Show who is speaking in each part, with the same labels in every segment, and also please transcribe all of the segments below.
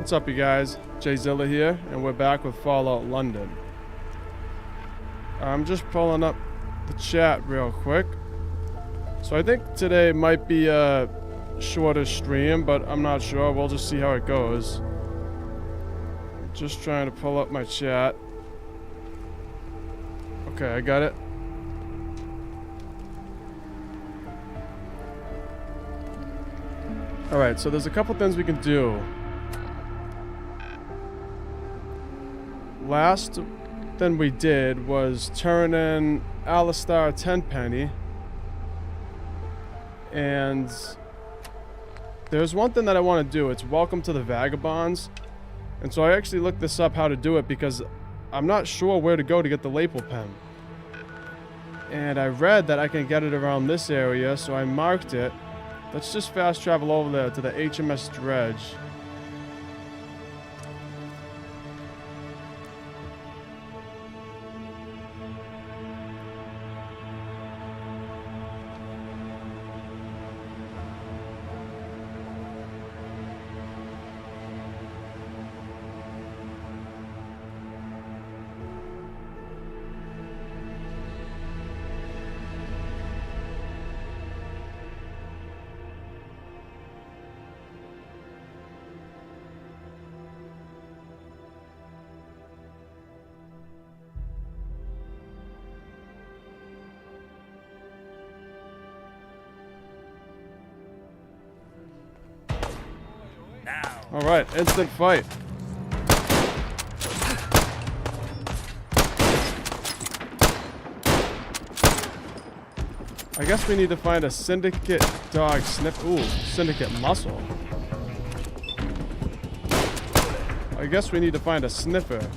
Speaker 1: What's up, you guys? JVYZilla here, and we're back with Fallout London. I'm just pulling up the chat real quick. So I think today might be a shorter stream, but I'm not sure. We'll just see how it goes. Just trying to pull up my chat. Okay, I got it. Alright, so there's a couple things we can do. Last thing we did was turn in Alistair Tenpenny. And there's one thing that I want to do. It's Welcome to the Vagabonds. And so I actually looked this up how to do it because I'm not sure where to go to get the lapel pen. And I read that I can get it around this area, so I marked it. Let's just fast travel over there to the HMS Dredge. Alright, instant fight. I guess we need to find a syndicate dog sniff. Ooh, syndicate muscle. I guess we need to find a sniffer.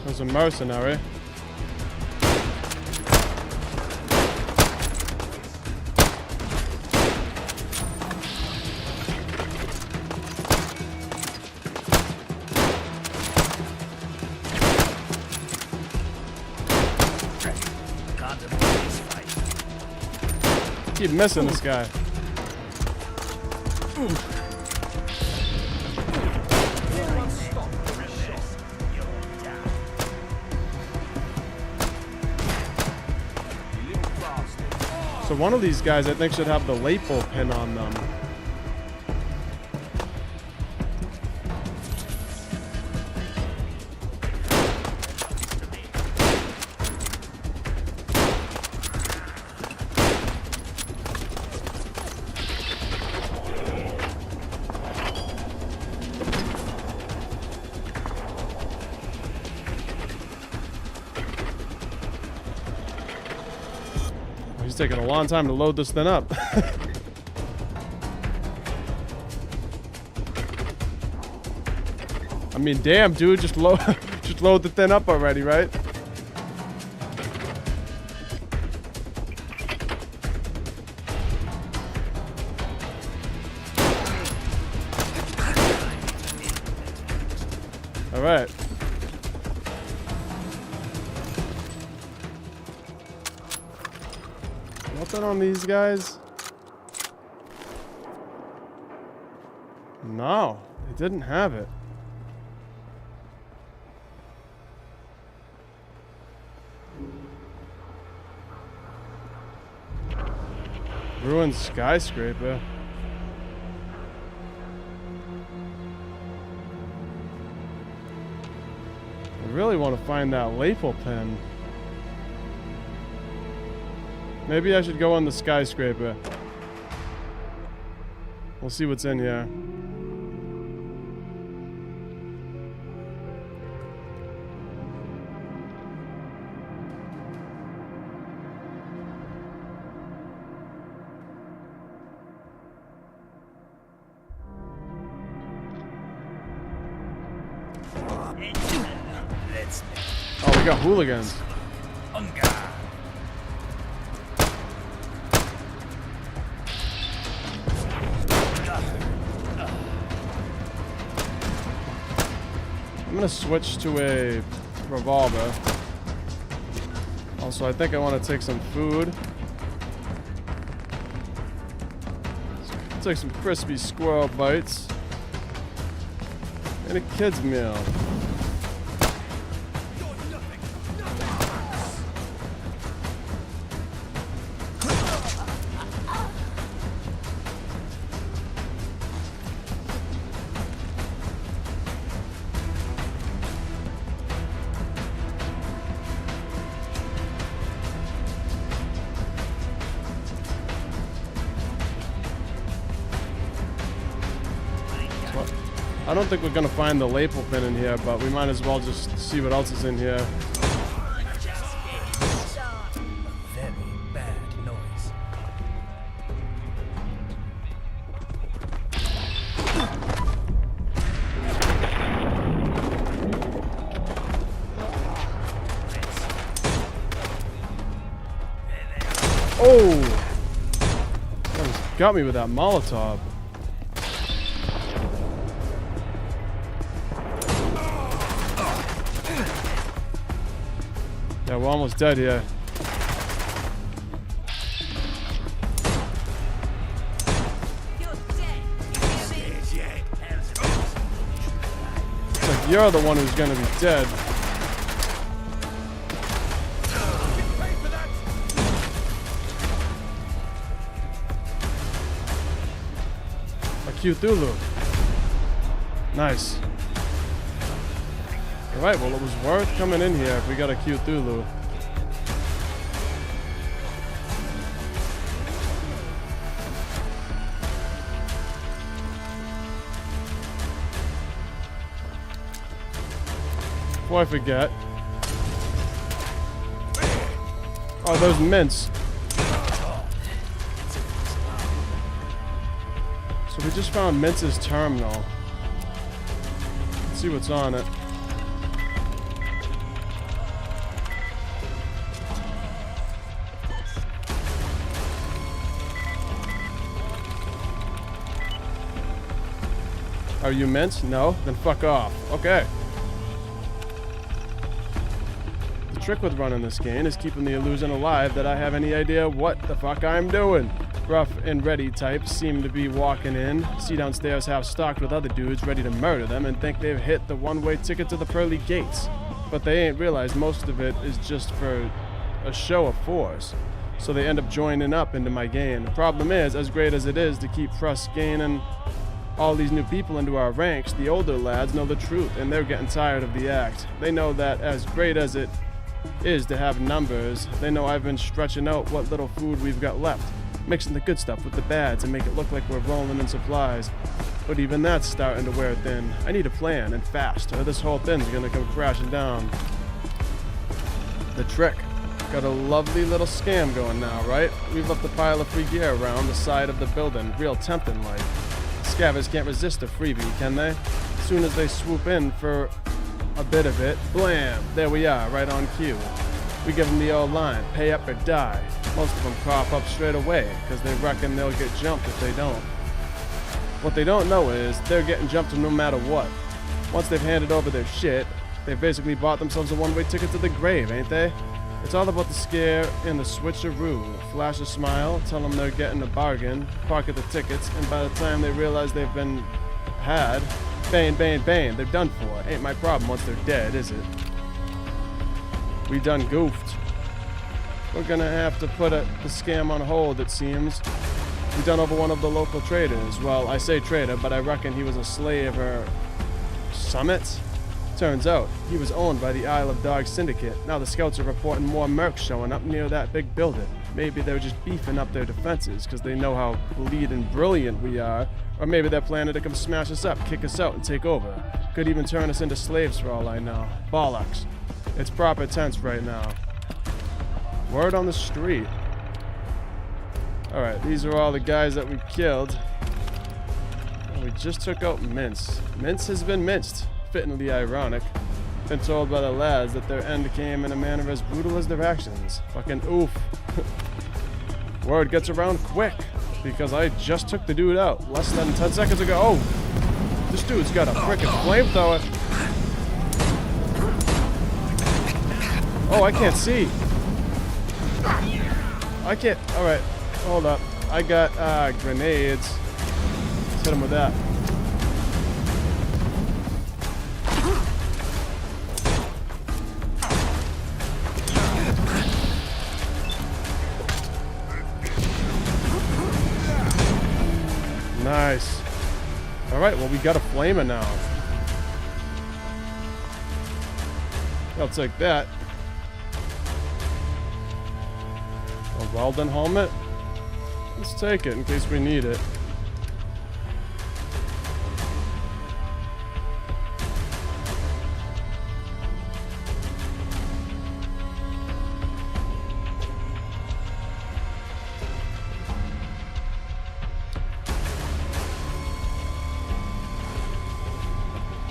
Speaker 1: There's a mercenary. Keep missing this guy. So one of these guys I think should have the lapel pin on them. It's taking a long time to load this thing up. I mean, damn, dude, just load the thing up already, right? All right. Nothing on these guys? No, they didn't have it. Ruined skyscraper. I really want to find that lapel pin. Maybe I should go on the skyscraper. We'll see what's in here. Oh, we got hooligans. I'm gonna switch to a revolver. Also, I think I want to take some food. Take some crispy squirrel bites. And a kid's meal. I don't think we're gonna find the lapel pin in here, but we might as well just see what else is in here.
Speaker 2: Very bad noise.
Speaker 1: Oh! That was, got me with that Molotov. Yeah, we're almost dead here. It's like you're the one who's gonna be dead. A Cthulhu. Nice. Alright, well it was worth coming in here if we got a Cthulhu. Before I forget. Oh, those mints. So we just found Mintz's terminal. Let's see what's on it. Are you Mint? No? Then fuck off. Okay. The trick with running this game is keeping the illusion alive that I have any idea what the fuck I'm doing. Rough and ready types seem to be walking in, see downstairs half stocked with other dudes ready to murder them and think they've hit the one-way ticket to the pearly gates. But they ain't realized most of it is just for a show of force. So they end up joining up into my game. The problem is, as great as it is to keep Frust gaining all these new people into our ranks, the older lads know the truth and they're getting tired of the act. They know that as great as it is to have numbers, they know I've been stretching out what little food we've got left, mixing the good stuff with the bad to make it look like we're rolling in supplies. But even that's starting to wear thin. I need a plan, and fast, or this whole thing's gonna come crashing down. The trick. Got a lovely little scam going now, right? We've left a pile of free gear around the side of the building, real tempting like. Scabbers can't resist a freebie, can they? As soon as they swoop in for a bit of it, blam, there we are, right on cue. We give them the old line, pay up or die. Most of them cough up straight away, because they reckon they'll get jumped if they don't. What they don't know is, they're getting jumped no matter what. Once they've handed over their shit, they've basically bought themselves a one-way ticket to the grave, ain't they? It's all about the scare and the switcheroo. Flash a smile, tell them they're getting a bargain, pocket the tickets, and by the time they realize they've been had, bang, bang, bang, they're done for. Ain't my problem once they're dead, is it? We done goofed. We're gonna have to put the scam on hold, it seems. We done over one of the local traders. Well, I say trader, but I reckon he was a slave or summit? Turns out, he was owned by the Isle of Dogs Syndicate. Now the scouts are reporting more mercs showing up near that big building. Maybe they're just beefing up their defenses because they know how bleeding brilliant we are. Or maybe they're planning to come smash us up, kick us out, and take over. Could even turn us into slaves for all I know. Bollocks. It's proper tense right now. Word on the street. Alright, these are all the guys that we killed. We just took out Mince. Mince has been minced. fittingly ironic. Been told by the lads that their end came in a manner as brutal as their actions. Fucking oof. Word gets around quick, because I just took the dude out less than 10 seconds ago. Oh! This dude's got a frickin' flamethrower. Oh, I can't see. I can't. Alright, hold up. I got grenades. Let's hit him with that. Nice. Alright, well, we got a flamer now. I'll take that. A Weldon helmet? Let's take it in case we need it.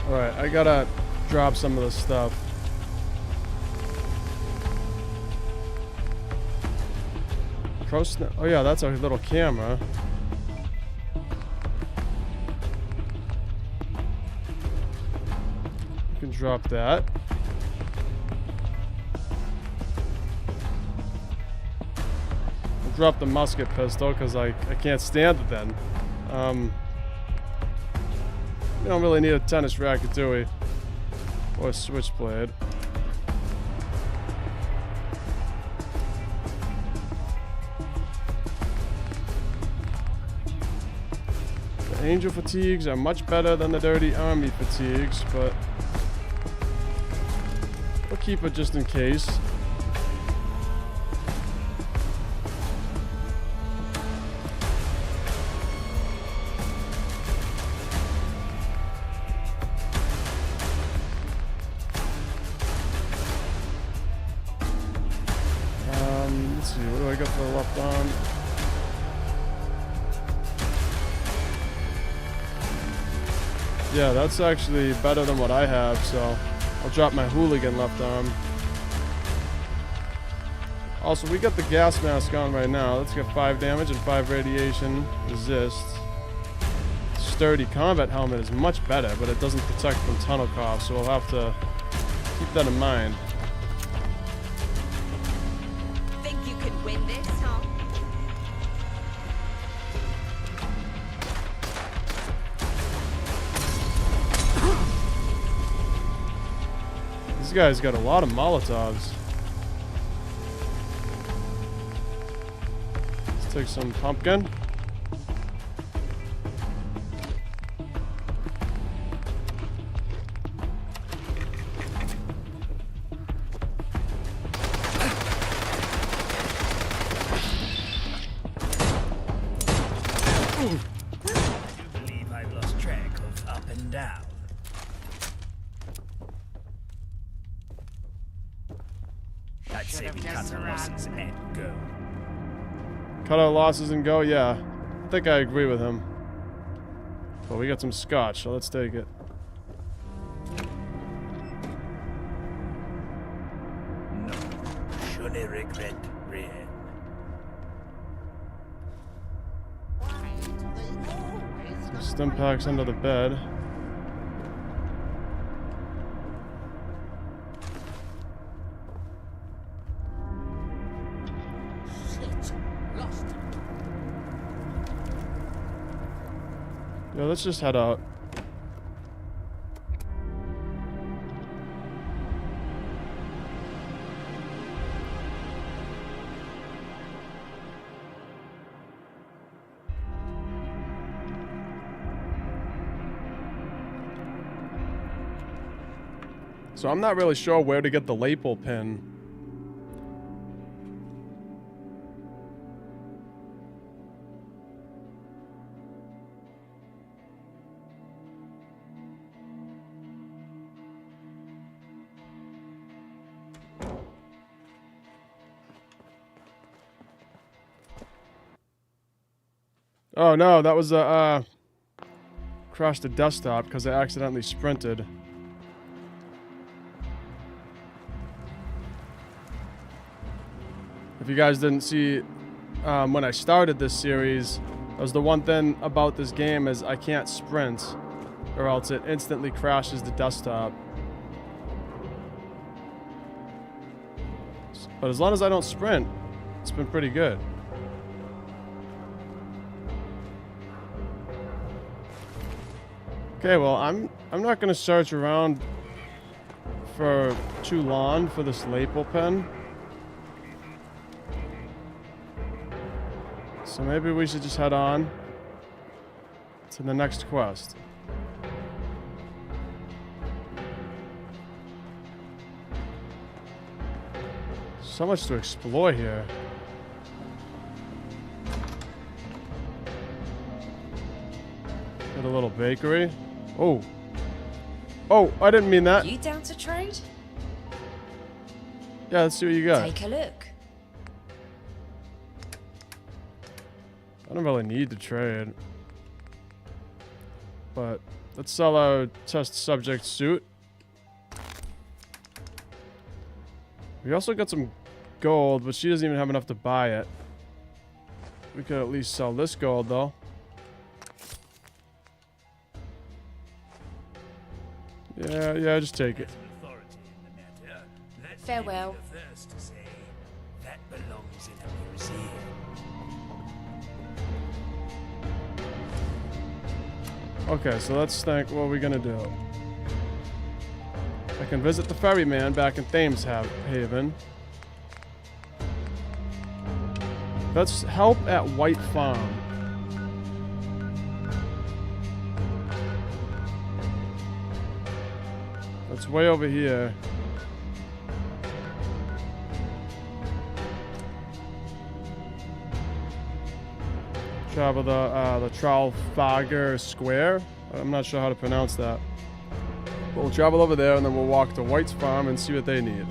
Speaker 1: Alright, I gotta drop some of this stuff. Oh yeah, that's our little camera. You can drop that. I'll drop the musket pistol because I can't stand it then. We don't really need a tennis racket, do we? Or a switchblade. The Angel fatigues are much better than the Dirty Army fatigues, but we'll keep it just in case. Let's see, what do I got for the left arm? Yeah, that's actually better than what I have, so I'll drop my hooligan left arm. Also, we got the gas mask on right now. Let's get 5 damage and 5 radiation resist. Sturdy combat helmet is much better, but it doesn't protect from tunnel coughs, so we'll have to keep that in mind.
Speaker 3: Win this, huh?
Speaker 1: This guy's got a lot of Molotovs. Let's take some pumpkin.
Speaker 2: I believe I've lost track of up and down. I'd say we cut our losses and go.
Speaker 1: Cut our losses and go? Yeah. I think I agree with him. But we got some scotch, so let's take it.
Speaker 2: No, shouldn't regret rien.
Speaker 1: Stim packs under the bed. Yeah, let's just head out. So I'm not really sure where to get the lapel pin. Oh no, that was crashed the desktop because I accidentally sprinted. If you guys didn't see when I started this series, that was the one thing about this game is I can't sprint or else it instantly crashes the desktop. But as long as I don't sprint, it's been pretty good. Okay, well, I'm not gonna search around for too long for this lapel pen. So maybe we should just head on to the next quest. So much to explore here. Got a little bakery. Oh. Oh, I didn't mean that.
Speaker 4: You down to trade?
Speaker 1: Yeah, let's see what you got.
Speaker 4: Take a look.
Speaker 1: I don't really need to trade. But let's sell our test subject suit. We also got some gold, but she doesn't even have enough to buy it. We could at least sell this gold, though. Yeah, just take it.
Speaker 2: Authority in the matter. Let me
Speaker 4: Farewell.
Speaker 2: be the first to say that belongs in a museum.
Speaker 1: Okay, so let's think what we're gonna do. I can visit the ferryman back in Thames Haven. Let's help at White Farm. That's way over here. Travel the Trafalgar Square. I'm not sure how to pronounce that. But we'll travel over there and then we'll walk to White's Farm and see what they need.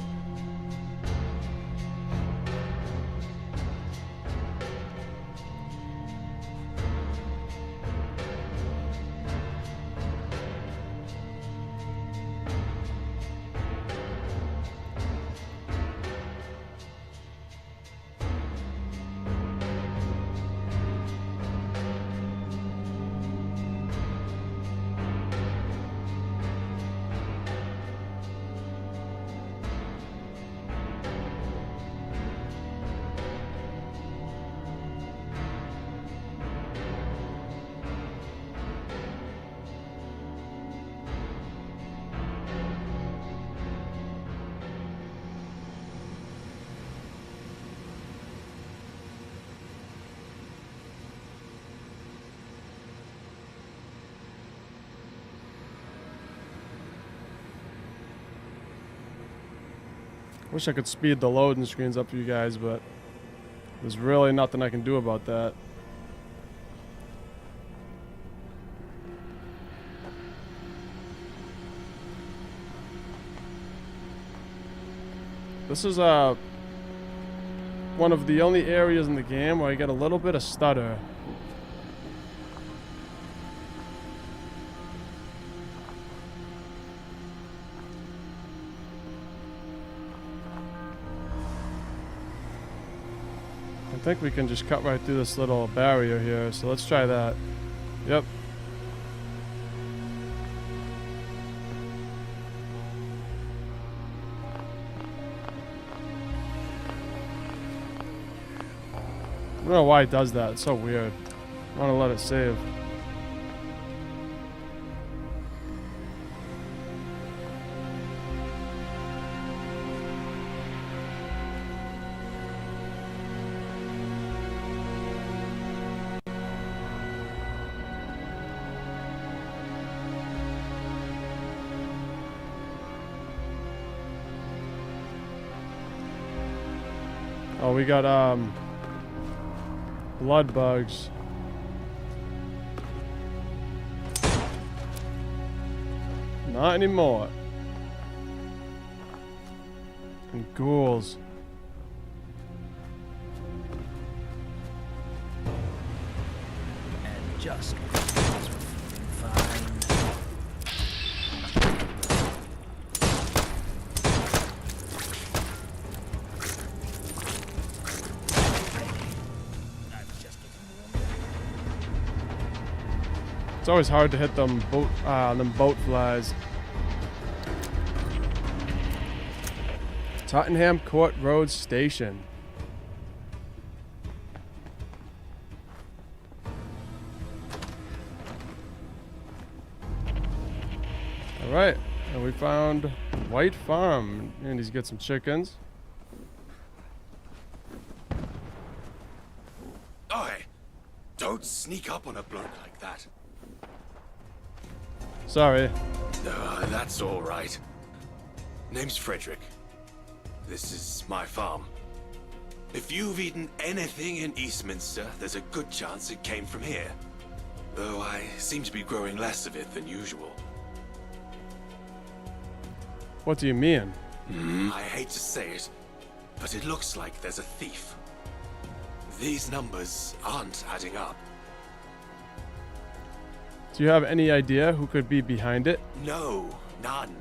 Speaker 1: Wish I could speed the loading screens up for you guys, but there's really nothing I can do about that. This is one of the only areas in the game where I get a little bit of stutter. I think we can just cut right through this little barrier here, so let's try that. Yep. I don't know why it does that. It's so weird. I want to let it save. Oh, we got blood bugs. Not anymore. And ghouls.
Speaker 2: And just when things were feeling fine.
Speaker 1: It's always hard to hit them boat flies. Tottenham Court Road Station. All right, and we found White Farm. And he's got some chickens.
Speaker 4: Oi! Don't sneak up on a bloke like that.
Speaker 1: Sorry.
Speaker 4: That's all right. Name's Frederick. This is my farm. If you've eaten anything in Eastminster, there's a good chance it came from here. Though I seem to be growing less of it than usual.
Speaker 1: What do you mean?
Speaker 4: I hate to say it, but it looks like there's a thief. These numbers aren't adding up.
Speaker 1: Do you have any idea who could be behind it?
Speaker 4: No, none.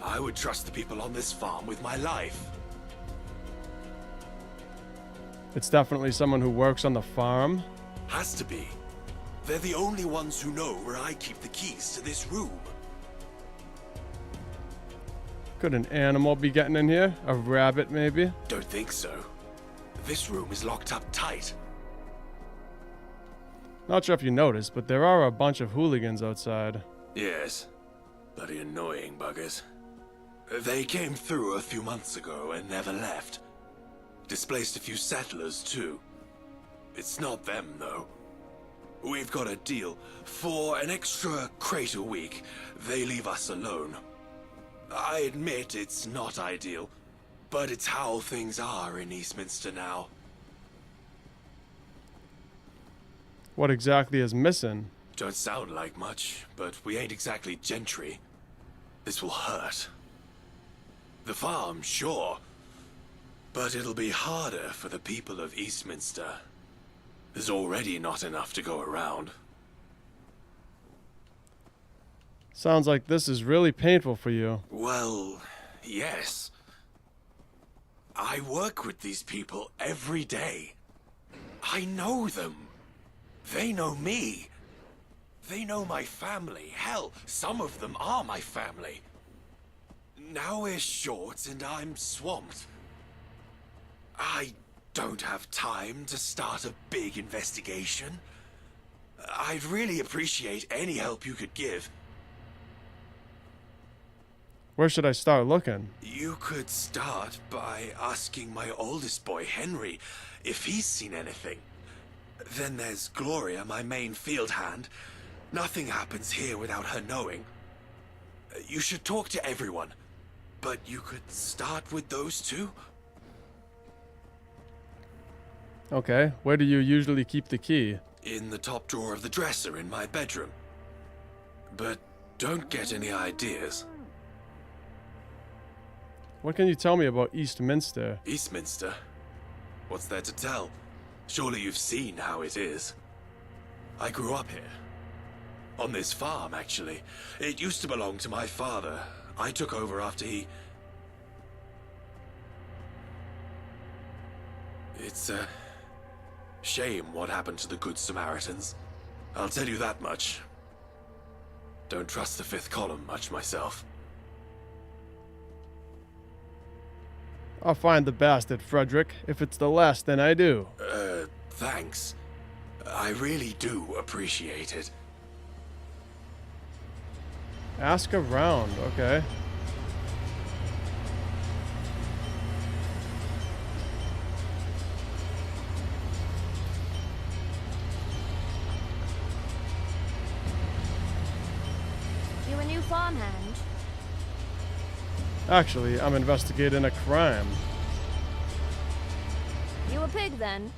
Speaker 4: I would trust the people on this farm with my life.
Speaker 1: It's definitely someone who works on the farm.
Speaker 4: Has to be. They're the only ones who know where I keep the keys to this room.
Speaker 1: Could an animal be getting in here? A rabbit, maybe?
Speaker 4: Don't think so. This room is locked up tight.
Speaker 1: Not sure if you noticed, but there are a bunch of hooligans outside.
Speaker 4: Yes. Bloody annoying buggers. They came through a few months ago and never left. Displaced a few settlers, too. It's not them, though. We've got a deal. For an extra crate a week, they leave us alone. I admit it's not ideal, but it's how things are in Eastminster now.
Speaker 1: What exactly is missing?
Speaker 4: Don't sound like much, but we ain't exactly gentry. This will hurt. The farm, sure. But it'll be harder for the people of Eastminster. There's already not enough to go around.
Speaker 1: Sounds like this is really painful for you.
Speaker 4: Well, yes. I work with these people every day. I know them. They know me. They know my family. Hell, some of them are my family. Now we're short and I'm swamped. I don't have time to start a big investigation. I'd really appreciate any help you could give.
Speaker 1: Where should I start looking?
Speaker 4: You could start by asking my oldest boy, Henry, if he's seen anything. Then there's Gloria, my main field hand. Nothing happens here without her knowing. You should talk to everyone, but you could start with those two.
Speaker 1: Okay, where do you usually keep the key?
Speaker 4: In the top drawer of the dresser in my bedroom. But don't get any ideas.
Speaker 1: What can you tell me about Eastminster?
Speaker 4: Eastminster? What's there to tell? Surely you've seen how it is. I grew up here. On this farm, actually. It used to belong to my father. I took over after he... It's a shame what happened to the Good Samaritans. I'll tell you that much. Don't trust the fifth column much myself.
Speaker 1: I'll find the bastard, Frederick. If it's the last, then I do.
Speaker 4: Thanks. I really do appreciate it.
Speaker 1: Ask around, okay.
Speaker 5: You a new farmhand?
Speaker 1: Actually, I'm investigating a crime.
Speaker 5: You a pig then?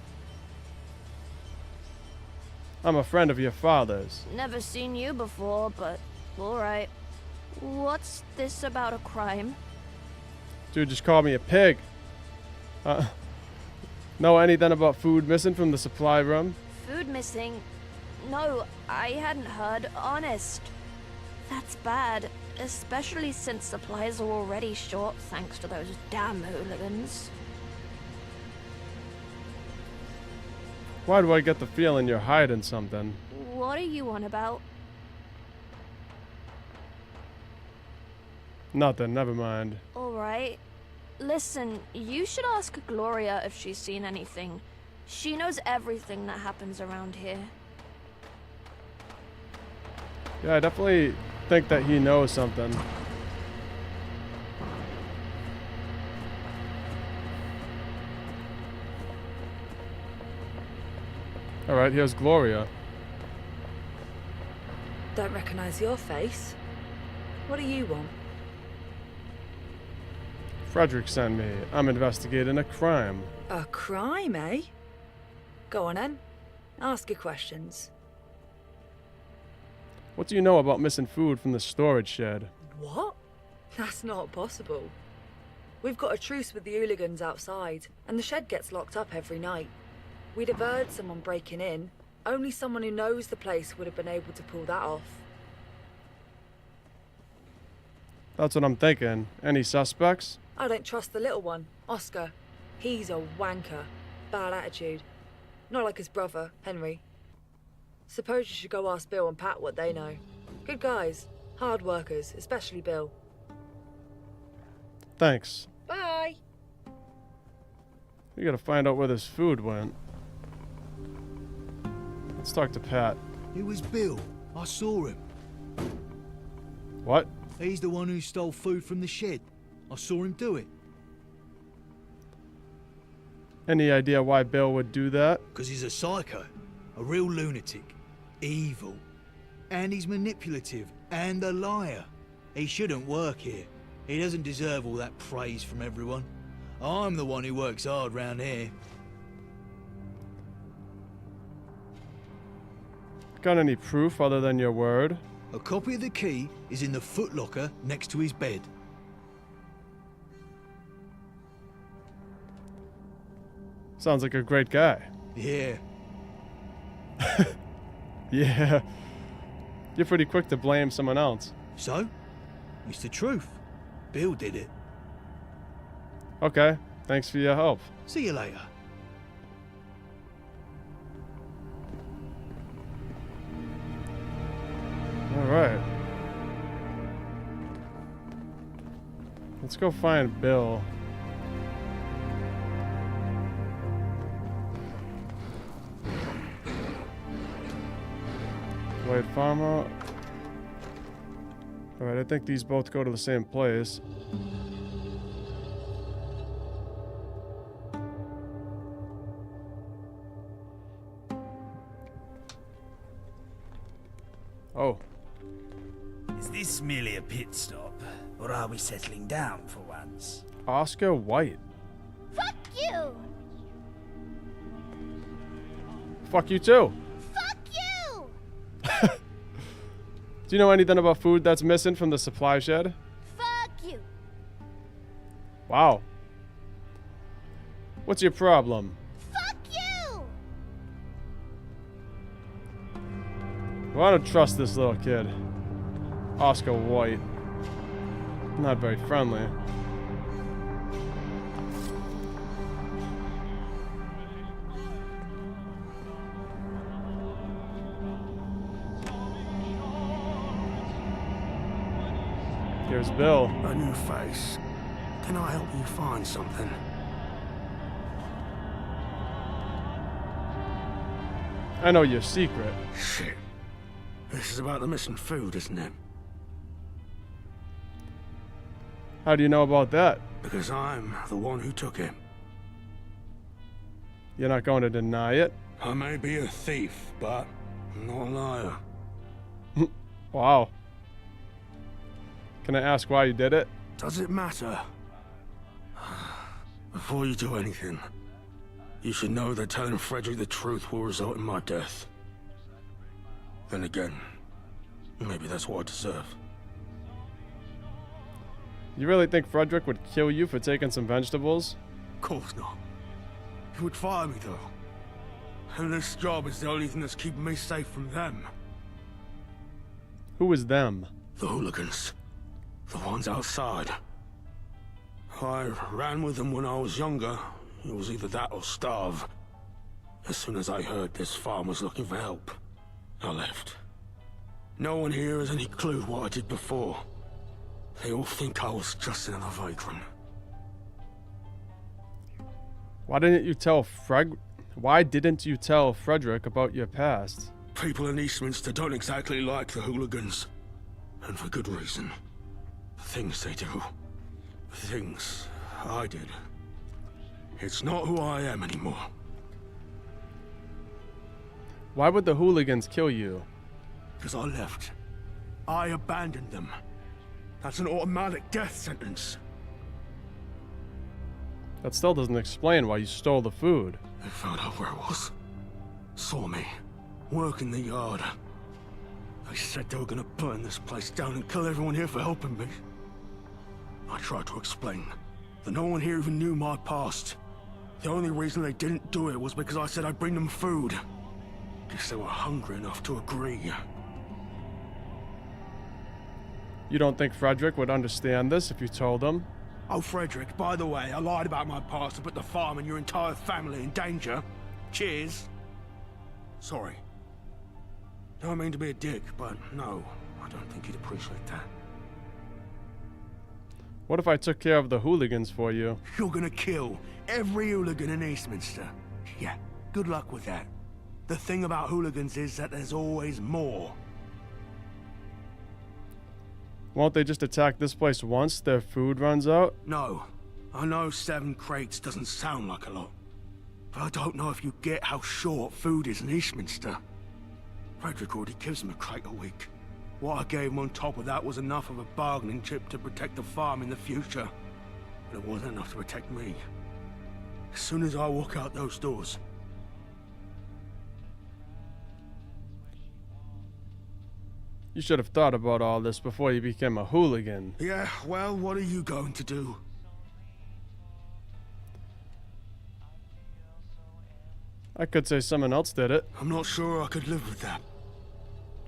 Speaker 1: I'm a friend of your father's.
Speaker 5: Never seen you before, but alright. What's this about a crime?
Speaker 1: Dude just called me a pig. Know anything about food missing from the supply room?
Speaker 5: Food missing? No, I hadn't heard. Honest. That's bad, especially since supplies are already short thanks to those damn hooligans.
Speaker 1: Why do I get the feeling you're hiding something?
Speaker 5: What What are you on about?
Speaker 1: Nothing, never mind.
Speaker 5: Alright. Listen, you should ask Gloria if she's seen anything. She knows everything that happens around here.
Speaker 1: Yeah, I definitely think that he knows something. Alright, here's Gloria.
Speaker 6: Don't recognize your face. What do you want?
Speaker 1: Frederick sent me. I'm investigating a crime.
Speaker 6: A crime, eh? Go on then. Ask your questions.
Speaker 1: What do you know about missing food from the storage shed?
Speaker 6: What? That's not possible. We've got a truce with the hooligans outside, and the shed gets locked up every night. We'd have heard someone breaking in. Only someone who knows the place would have been able to pull that off.
Speaker 1: That's what I'm thinking. Any suspects?
Speaker 6: I don't trust the little one, Oscar. He's a wanker. Bad attitude. Not like his brother, Henry. Suppose you should go ask Bill and Pat what they know. Good guys. Hard workers, especially Bill.
Speaker 1: Thanks.
Speaker 6: Bye!
Speaker 1: We gotta find out where this food went. Let's talk to Pat.
Speaker 7: It was Bill. I saw him.
Speaker 1: What?
Speaker 7: He's the one who stole food from the shed. I saw him do it.
Speaker 1: Any idea why Bill would do that?
Speaker 7: Because he's a psycho. A real lunatic. Evil. And he's manipulative. And a liar. He shouldn't work here. He doesn't deserve all that praise from everyone. I'm the one who works hard round here.
Speaker 1: Got any proof other than your word?
Speaker 7: A copy of the key is in the footlocker next to his bed.
Speaker 1: Sounds like a great guy.
Speaker 7: Yeah.
Speaker 1: Yeah. You're pretty quick to blame someone else.
Speaker 7: So? It's the truth. Bill did it.
Speaker 1: Okay. Thanks for your help.
Speaker 7: See you later.
Speaker 1: Alright. Let's go find Bill. White Farmer. Alright, I think these both go to the same place. Oh.
Speaker 2: Is this merely a pit stop, or are we settling down for once?
Speaker 1: Oscar White.
Speaker 5: Fuck you!
Speaker 1: Fuck you too.
Speaker 5: Fuck you!
Speaker 1: Do you know anything about food that's missing from the supply shed?
Speaker 5: Fuck you!
Speaker 1: Wow. What's your problem?
Speaker 5: Fuck you!
Speaker 1: Well, I don't trust this little kid. Oscar White. Not very friendly. Here's Bill.
Speaker 8: A new face. Can I help you find something?
Speaker 1: I know your secret.
Speaker 8: Shit. This is about the missing food, isn't it?
Speaker 1: How do you know about that?
Speaker 8: Because I'm the one who took it.
Speaker 1: You're not going to deny it?
Speaker 8: I may be a thief, but I'm not a liar.
Speaker 1: Wow. Can I ask why you did it?
Speaker 8: Does it matter? Before you do anything, you should know that telling Frederick the truth will result in my death. Then again, maybe that's what I deserve.
Speaker 1: You really think Frederick would kill you for taking some vegetables?
Speaker 8: Of course not. He would fire me, though. And this job is the only thing that's keeping me safe from them.
Speaker 1: Who is them?
Speaker 8: The hooligans. The ones outside. I ran with them when I was younger. It was either that or starve. As soon as I heard this farm was looking for help, I left. No one here has any clue what I did before. They all think I was just another vagrant.
Speaker 1: Why didn't you tell Frederick about your past?
Speaker 8: People in Eastminster don't exactly like the hooligans. And for good reason. The things they do. The things I did. It's not who I am anymore.
Speaker 1: Why would the hooligans kill you?
Speaker 8: Because I left. I abandoned them. That's an automatic death sentence.
Speaker 1: That still doesn't explain why you stole the food.
Speaker 8: They found out where I was. Saw me. Work in the yard. They said they were gonna burn this place down and kill everyone here for helping me. I tried to explain that no one here even knew my past. The only reason they didn't do it was because I said I'd bring them food. Guess they were hungry enough to agree.
Speaker 1: You don't think Frederick would understand this if you told him?
Speaker 8: Oh, Frederick, by the way, I lied about my past to put the farm and your entire family in danger. Cheers. Sorry. Don't mean to be a dick, but no, I don't think you'd appreciate that.
Speaker 1: What if I took care of the hooligans for you?
Speaker 8: You're gonna kill every hooligan in Eastminster. Yeah, good luck with that. The thing about hooligans is that there's always more.
Speaker 1: Won't they just attack this place once their food runs out?
Speaker 8: No. I know 7 crates doesn't sound like a lot. But I don't know if you get how short food is in Eastminster. Frederick already gives him a crate a week. What I gave him on top of that was enough of a bargaining chip to protect the farm in the future. But it wasn't enough to protect me. As soon as I walk out those doors...
Speaker 1: You should have thought about all this before you became a hooligan.
Speaker 8: Yeah, well, what are you going to do?
Speaker 1: I could say someone else did it.
Speaker 8: I'm not sure I could live with that.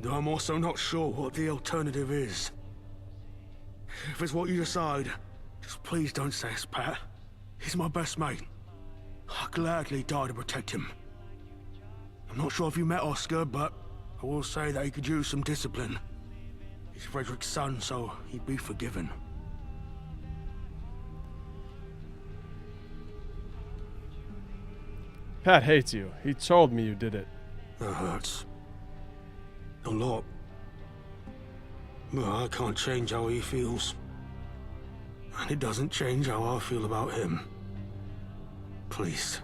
Speaker 8: Though I'm also not sure what the alternative is. If it's what you decide, just please don't say it's Pat. He's my best mate. I'd gladly die to protect him. I'm not sure if you met Oscar, but I will say that he could use some discipline. He's Frederick's son, so he'd be forgiven.
Speaker 1: Pat hates you. He told me you did it.
Speaker 8: That hurts. A lot. But I can't change how he feels. And it doesn't change how I feel about him. Please,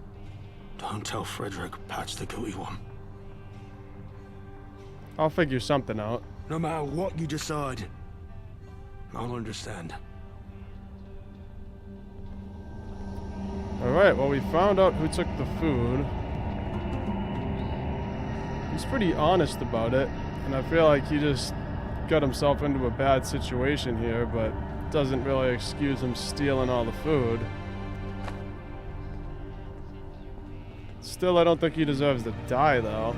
Speaker 8: don't tell Frederick Pat's the guilty one.
Speaker 1: I'll figure something out.
Speaker 8: No matter what you decide, I'll understand.
Speaker 1: Alright, well we found out who took the food. He's pretty honest about it, and I feel like he just got himself into a bad situation here, but doesn't really excuse him stealing all the food. Still, I don't think he deserves to die, though.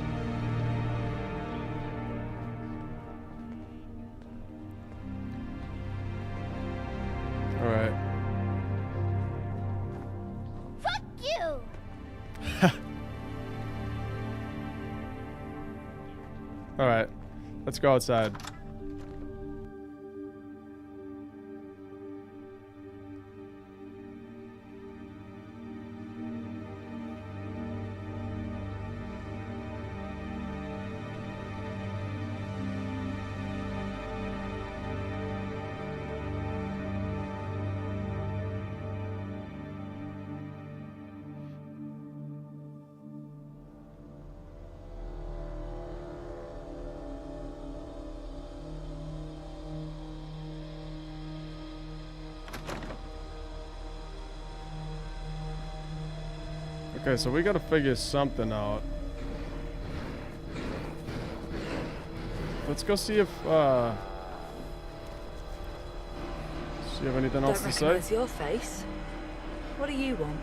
Speaker 1: Alright.
Speaker 5: Fuck you!
Speaker 1: Alright. Let's go outside. Okay, so we gotta figure something out. Let's go see if, see you have anything else to say?
Speaker 6: Don't recognise your face. What do you want?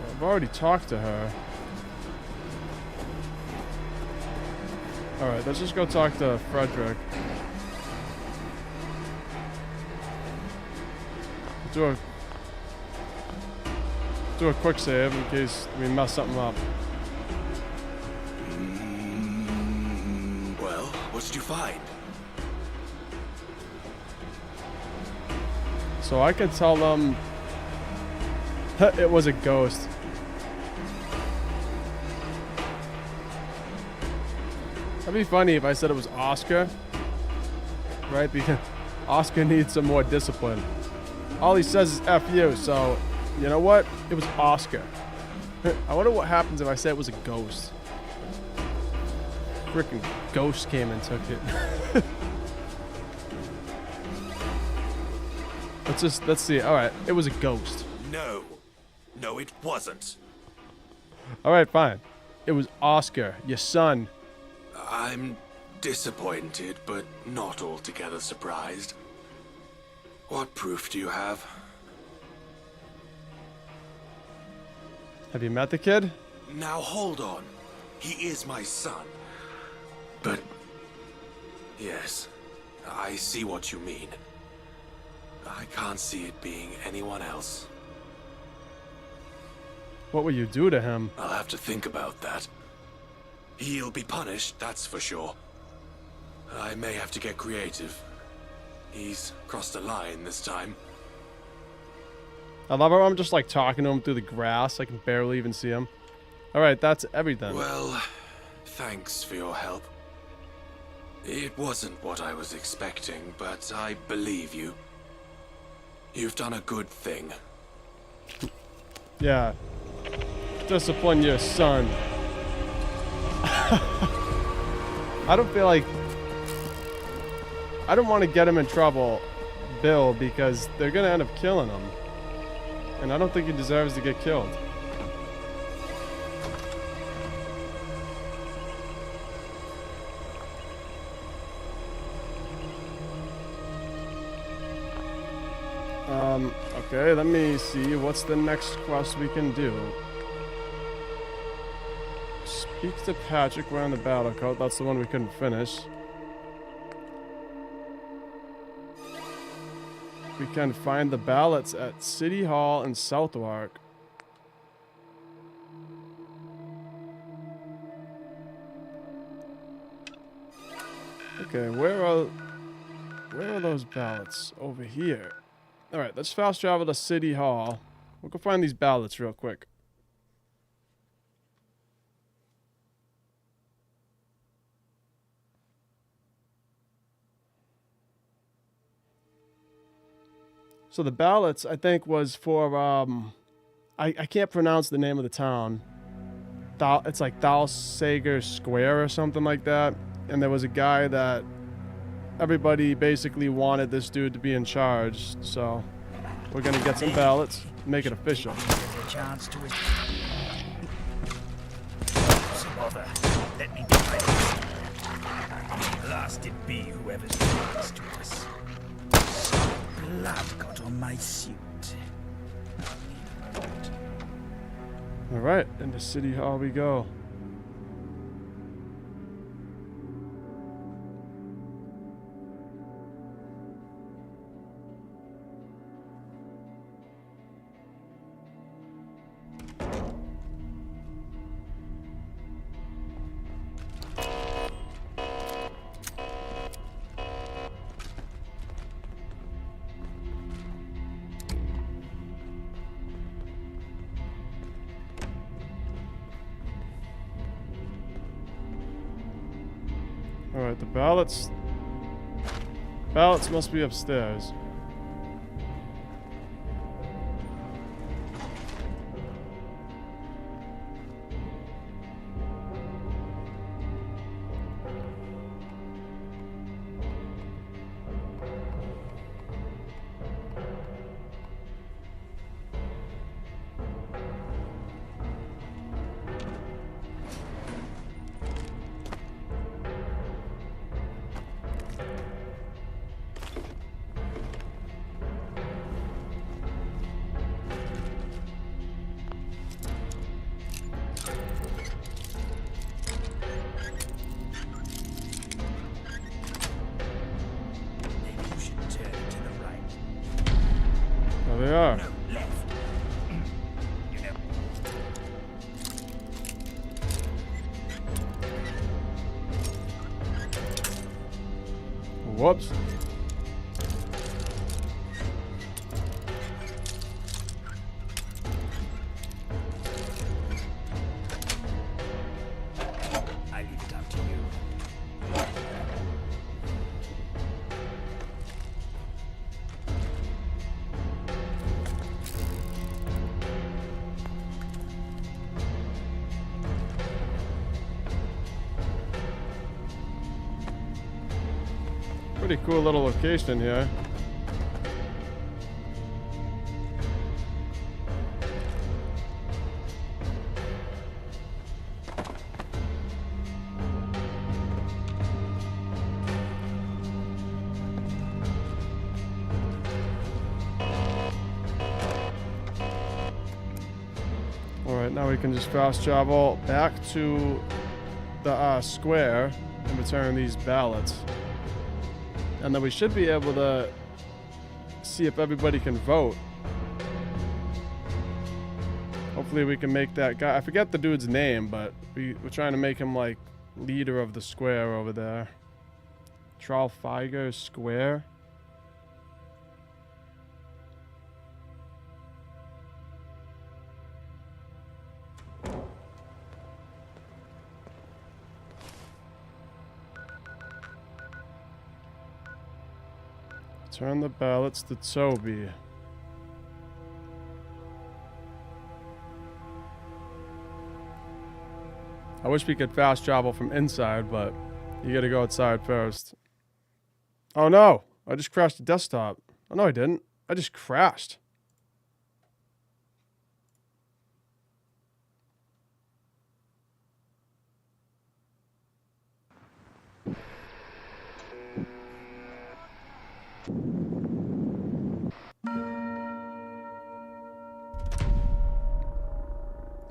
Speaker 1: Well, I've already talked to her. Alright, let's just go talk to Frederick. Do do a quick save in case we mess something up.
Speaker 4: Well, what did you find?
Speaker 1: So I could tell them it was a ghost. That'd be funny if I said it was Oscar, right? Because Oscar needs some more discipline. All he says is F you, so you know what? It was Oscar. I wonder what happens if I say it was a ghost. Freaking ghost came and took it. Let's see. All right, it was a ghost.
Speaker 4: No, it wasn't.
Speaker 1: All right, fine. It was Oscar, your son.
Speaker 4: I'm disappointed, but not altogether surprised. What proof do you have?
Speaker 1: Have you met the kid?
Speaker 4: Now hold on. He is my son. But yes, I see what you mean. I can't see it being anyone else.
Speaker 1: What will you do to him?
Speaker 4: I'll have to think about that. He'll be punished, that's for sure. I may have to get creative. He's crossed a line this time.
Speaker 1: I love how I'm just like talking to him through the grass. I can barely even see him. All right, that's everything.
Speaker 4: Well, thanks for your help. It wasn't what I was expecting, but I believe you. You've done a good thing.
Speaker 1: Yeah. Discipline your son. I don't feel like... I don't want to get him in trouble, Bill, because they're going to end up killing him. And I don't think he deserves to get killed. Okay, let me see. What's the next quest we can do? Speak to Patrick wearing the battle coat. That's the one we couldn't finish. We can find the ballots at City Hall in Southwark. Okay, where are those ballots? Over here. Alright, let's fast travel to City Hall. We'll go find these ballots real quick. So the ballots, I think, was for, I can't pronounce the name of the town. It's like Thalsager Square or something like that. And there was a guy that everybody basically wanted this dude to be in charge. So we're going to get some ballots, make it official.
Speaker 2: A chance to bother. Let me do it. Blast it be whoever's closest to us. Blood got on my suit.
Speaker 1: Alright, into City Hall we go. Alright, the ballots must be upstairs.
Speaker 2: They are.
Speaker 1: There they are.
Speaker 2: No, left.
Speaker 1: Whoops.
Speaker 2: I leave it up to you.
Speaker 1: Pretty cool little location here. Alright, now we can just fast travel back to the square and return these ballots. And then we should be able to see if everybody can vote. Hopefully we can make that guy, I forget the dude's name, but we're trying to make him like leader of the square over there. Trafalgar Square. Turn the ballots to Toby. I wish we could fast travel from inside, but you gotta go outside first. Oh no! I just crashed the desktop. Oh no, I didn't. I just crashed.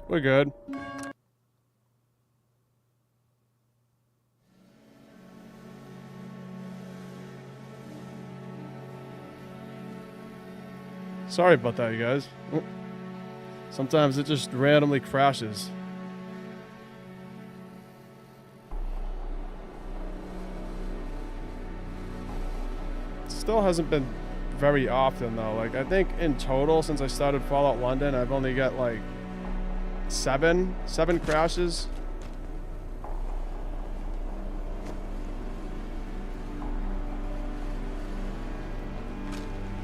Speaker 1: We're good. Sorry about that, you guys. Sometimes it just randomly crashes. Still hasn't been very often though. Like I think in total since I started Fallout London, I've only got like seven crashes.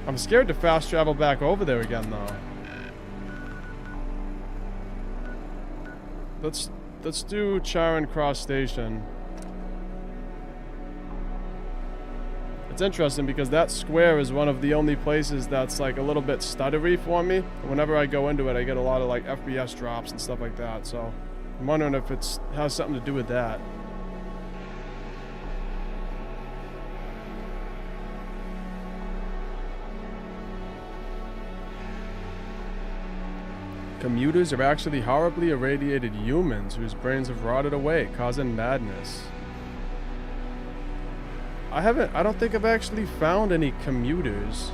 Speaker 1: I'm scared to fast travel back over there again though. Let's do Charing Cross Station. It's interesting because that square is one of the only places that's like a little bit stuttery for me. Whenever I go into it, I get a lot of like FPS drops and stuff like that. So I'm wondering if it has something to do with that. Commuters are actually horribly irradiated humans whose brains have rotted away, causing madness. I don't think I've actually found any commuters.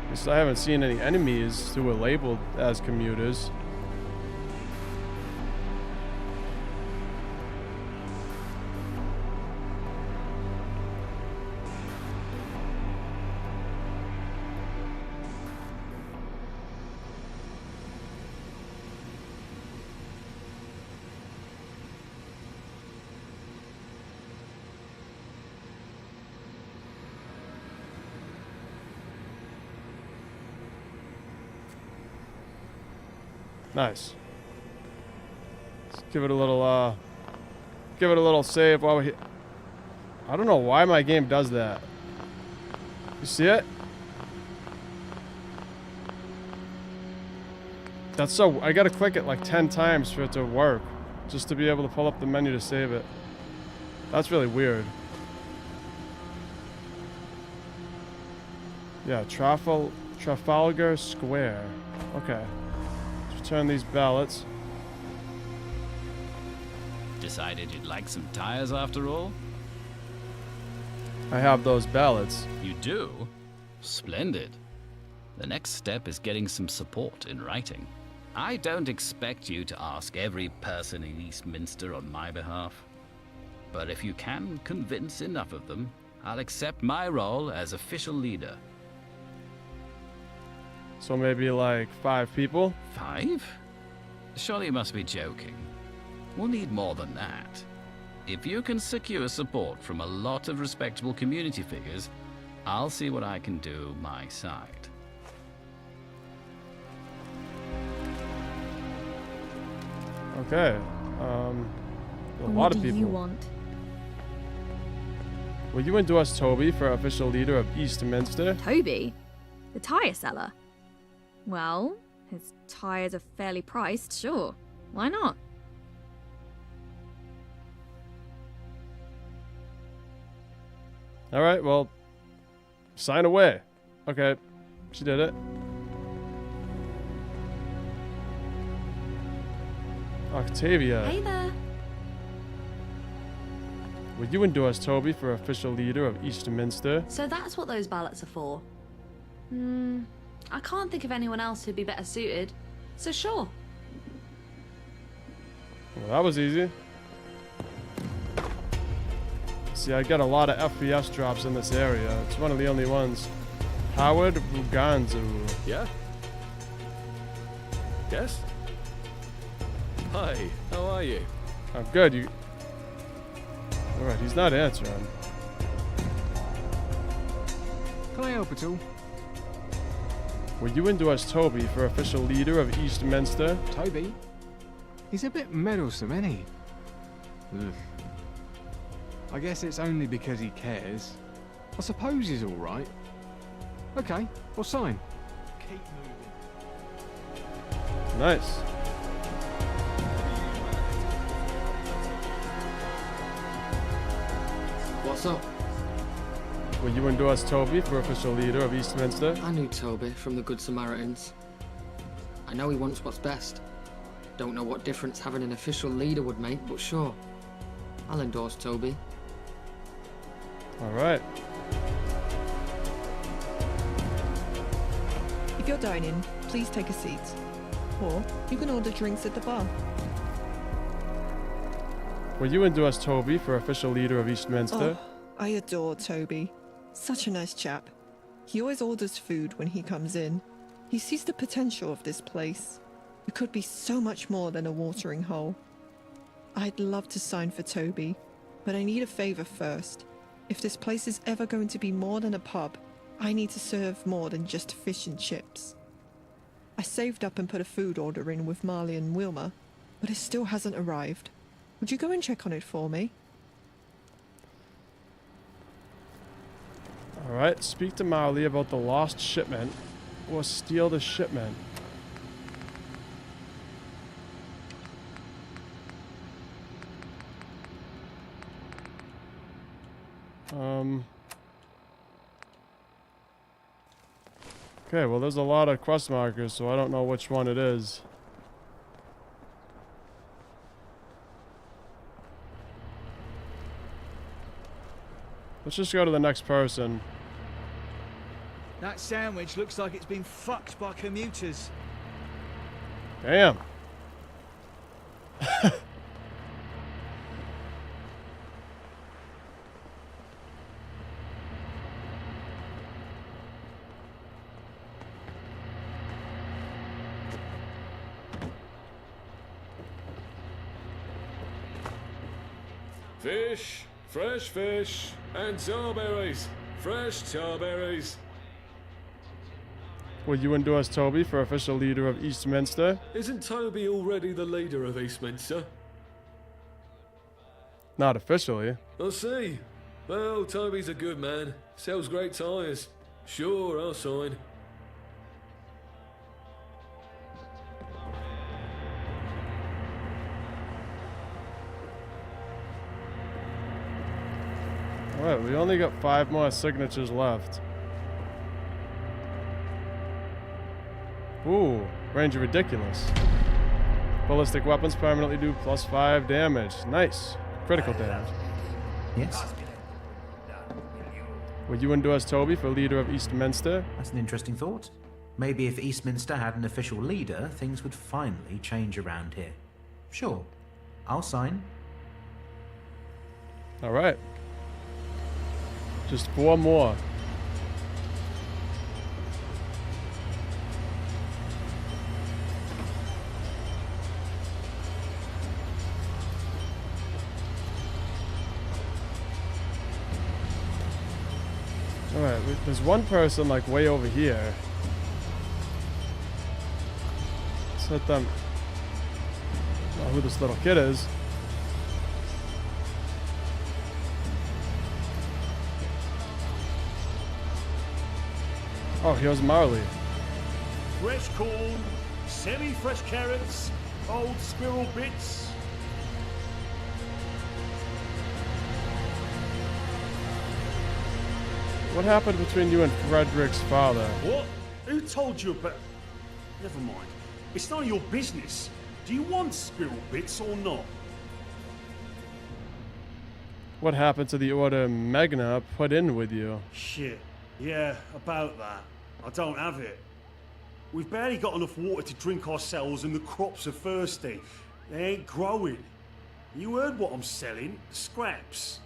Speaker 1: At least I haven't seen any enemies who were labeled as commuters. Nice. Let's give it a little save while we're here. I don't know why my game does that. You see it? That's so, I gotta click it like 10 times for it to work, just to be able to pull up the menu to save it. That's really weird. Yeah, Trafalgar Square. Okay. Turn these ballots.
Speaker 9: Decided you'd like some tires after all?
Speaker 1: I have those ballots.
Speaker 9: You do? Splendid. The next step is getting some support in writing. I don't expect you to ask every person in Eastminster on my behalf. But if you can convince enough of them, I'll accept my role as official leader.
Speaker 1: So maybe like 5 people?
Speaker 9: 5? Surely you must be joking. We'll need more than that. If you can secure support from a lot of respectable community figures, I'll see what I can do my side.
Speaker 1: Okay. A lot of people.
Speaker 10: What do you want?
Speaker 1: Will you endorse Toby for official leader of Eastminster?
Speaker 10: Toby? The tire seller? Well, his tires are fairly priced, sure. Why not?
Speaker 1: All right, well, sign away. Okay, she did it. Octavia.
Speaker 5: Hey there.
Speaker 1: Will you endorse Toby for official leader of Eastminster?
Speaker 11: So that's what those ballots are for. I can't think of anyone else who'd be better suited. So sure.
Speaker 1: Well, that was easy. See, I get a lot of FPS drops in this area. It's one of the only ones. Howard Buganzu.
Speaker 12: Yeah? Yes? Hi, how are you?
Speaker 1: I'm good. You. Alright, he's not answering.
Speaker 13: Can I help at all?
Speaker 1: Will you endorse Toby for official leader of Eastminster?
Speaker 13: Toby? He's a bit meddlesome, isn't he? Ugh. I guess it's only because he cares. I suppose he's alright. Okay, I'll sign.
Speaker 7: Keep moving.
Speaker 1: Nice.
Speaker 14: What's up?
Speaker 1: Will you endorse Toby for official leader of Eastminster?
Speaker 14: I knew Toby from the Good Samaritans. I know he wants what's best. Don't know what difference having an official leader would make, but sure. I'll endorse Toby.
Speaker 1: Alright.
Speaker 15: If you're dining, please take a seat. Or you can order drinks at the bar.
Speaker 1: Will you endorse Toby for official leader of Eastminster?
Speaker 15: Oh, I adore Toby. Such a nice chap. He always orders food when he comes in. He sees the potential of this place. It could be so much more than a watering hole. I'd love to sign for Toby, but I need a favor first. If this place is ever going to be more than a pub, I need to serve more than just fish and chips. I saved up and put a food order in with Marley and Wilma, but it still hasn't arrived. Would you go and check on it for me?
Speaker 1: Alright, speak to Marley about the lost shipment, or steal the shipment. Okay, well there's a lot of quest markers, so I don't know which one it is. Let's just go to the next person.
Speaker 7: That sandwich looks like it's been fucked by commuters.
Speaker 1: Damn.
Speaker 12: Fish, fresh fish, and tarberries. Fresh tarberries.
Speaker 1: Will you endorse Toby for official leader of Eastminster?
Speaker 12: Isn't Toby already the leader of Eastminster?
Speaker 1: Not officially.
Speaker 12: I see. Well, Toby's a good man. Sells great tyres. Sure, I'll sign.
Speaker 1: Alright, we only got 5 more signatures left. Ooh, range of ridiculous. Ballistic weapons permanently do +5 damage. Nice. Critical damage.
Speaker 16: Yes?
Speaker 1: Would you endorse Toby for leader of Eastminster?
Speaker 16: That's an interesting thought. Maybe if Eastminster had an official leader, things would finally change around here. Sure. I'll sign.
Speaker 1: All right. Just 4 more. Alright, there's one person like way over here. Let's let them know who this little kid is. Oh, here's Marley.
Speaker 17: Fresh corn, semi-fresh carrots, old squirrel bits.
Speaker 1: What happened between you and Frederick's father?
Speaker 17: What? Who told you about... Never mind. It's none of your business. Do you want squirrel bits or not?
Speaker 1: What happened to the order Magna put in with you?
Speaker 17: Shit. Yeah, about that. I don't have it. We've barely got enough water to drink ourselves and the crops are thirsty. They ain't growing. You heard what I'm selling. Scraps.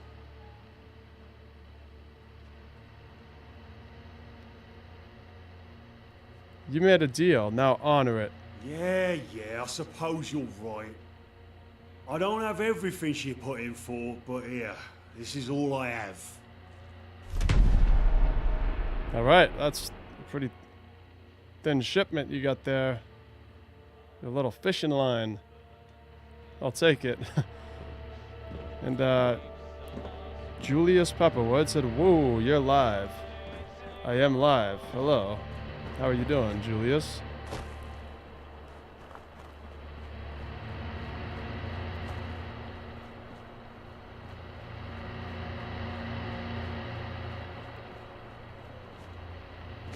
Speaker 1: You made a deal, now honor it.
Speaker 17: Yeah, I suppose you're right. I don't have everything she put in for, but here, this is all I have.
Speaker 1: Alright, that's a pretty thin shipment you got there. Your little fishing line. I'll take it. And, Julius Pepperwood said, "Whoa, you're live." I am live. Hello. How are you doing, Julius?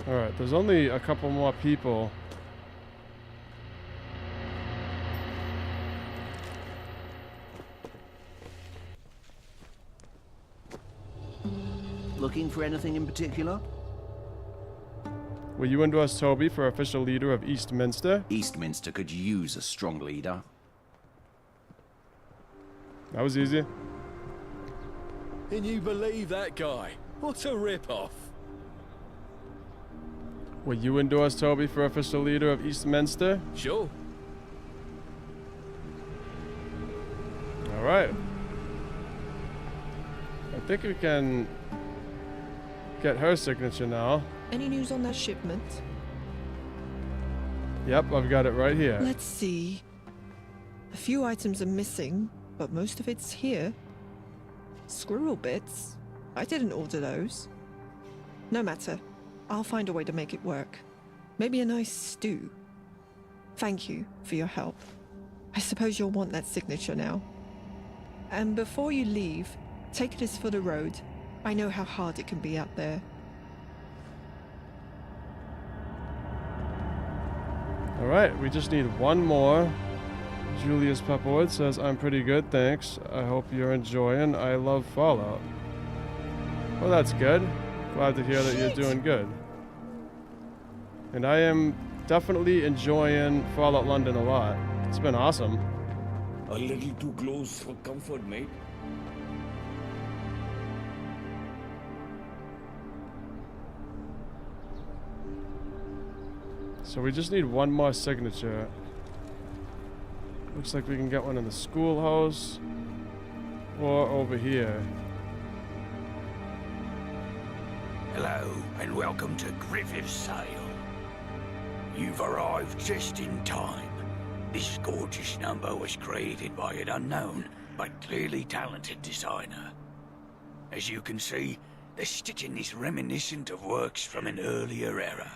Speaker 1: Alright, there's only a couple more people.
Speaker 18: Looking for anything in particular?
Speaker 1: Will you endorse Toby for official leader of Eastminster?
Speaker 18: Eastminster could use a strong leader.
Speaker 1: That was easy.
Speaker 12: Can you believe that guy? What a rip-off.
Speaker 1: Will you endorse Toby for official leader of Eastminster?
Speaker 12: Sure.
Speaker 1: Alright. I think we can get her signature now.
Speaker 15: Any news on that shipment?
Speaker 1: Yep, I've got it right here.
Speaker 15: Let's see. A few items are missing, but most of it's here. Squirrel bits? I didn't order those. No matter. I'll find a way to make it work. Maybe a nice stew. Thank you for your help. I suppose you'll want that signature now. And before you leave, take this for the road. I know how hard it can be out there.
Speaker 1: Alright, we just need one more. Julius Pepperwood says, "I'm pretty good, thanks. I hope you're enjoying. I love Fallout." Well, that's good. Glad to hear that you're doing good. And I am definitely enjoying Fallout London a lot. It's been awesome.
Speaker 19: A little too close for comfort, mate.
Speaker 1: So we just need one more signature. Looks like we can get one in the schoolhouse or over here.
Speaker 20: Hello, and welcome to Griffith's Sale. You've arrived just in time. This gorgeous number was created by an unknown, but clearly talented designer. As you can see, the stitching is reminiscent of works from an earlier era.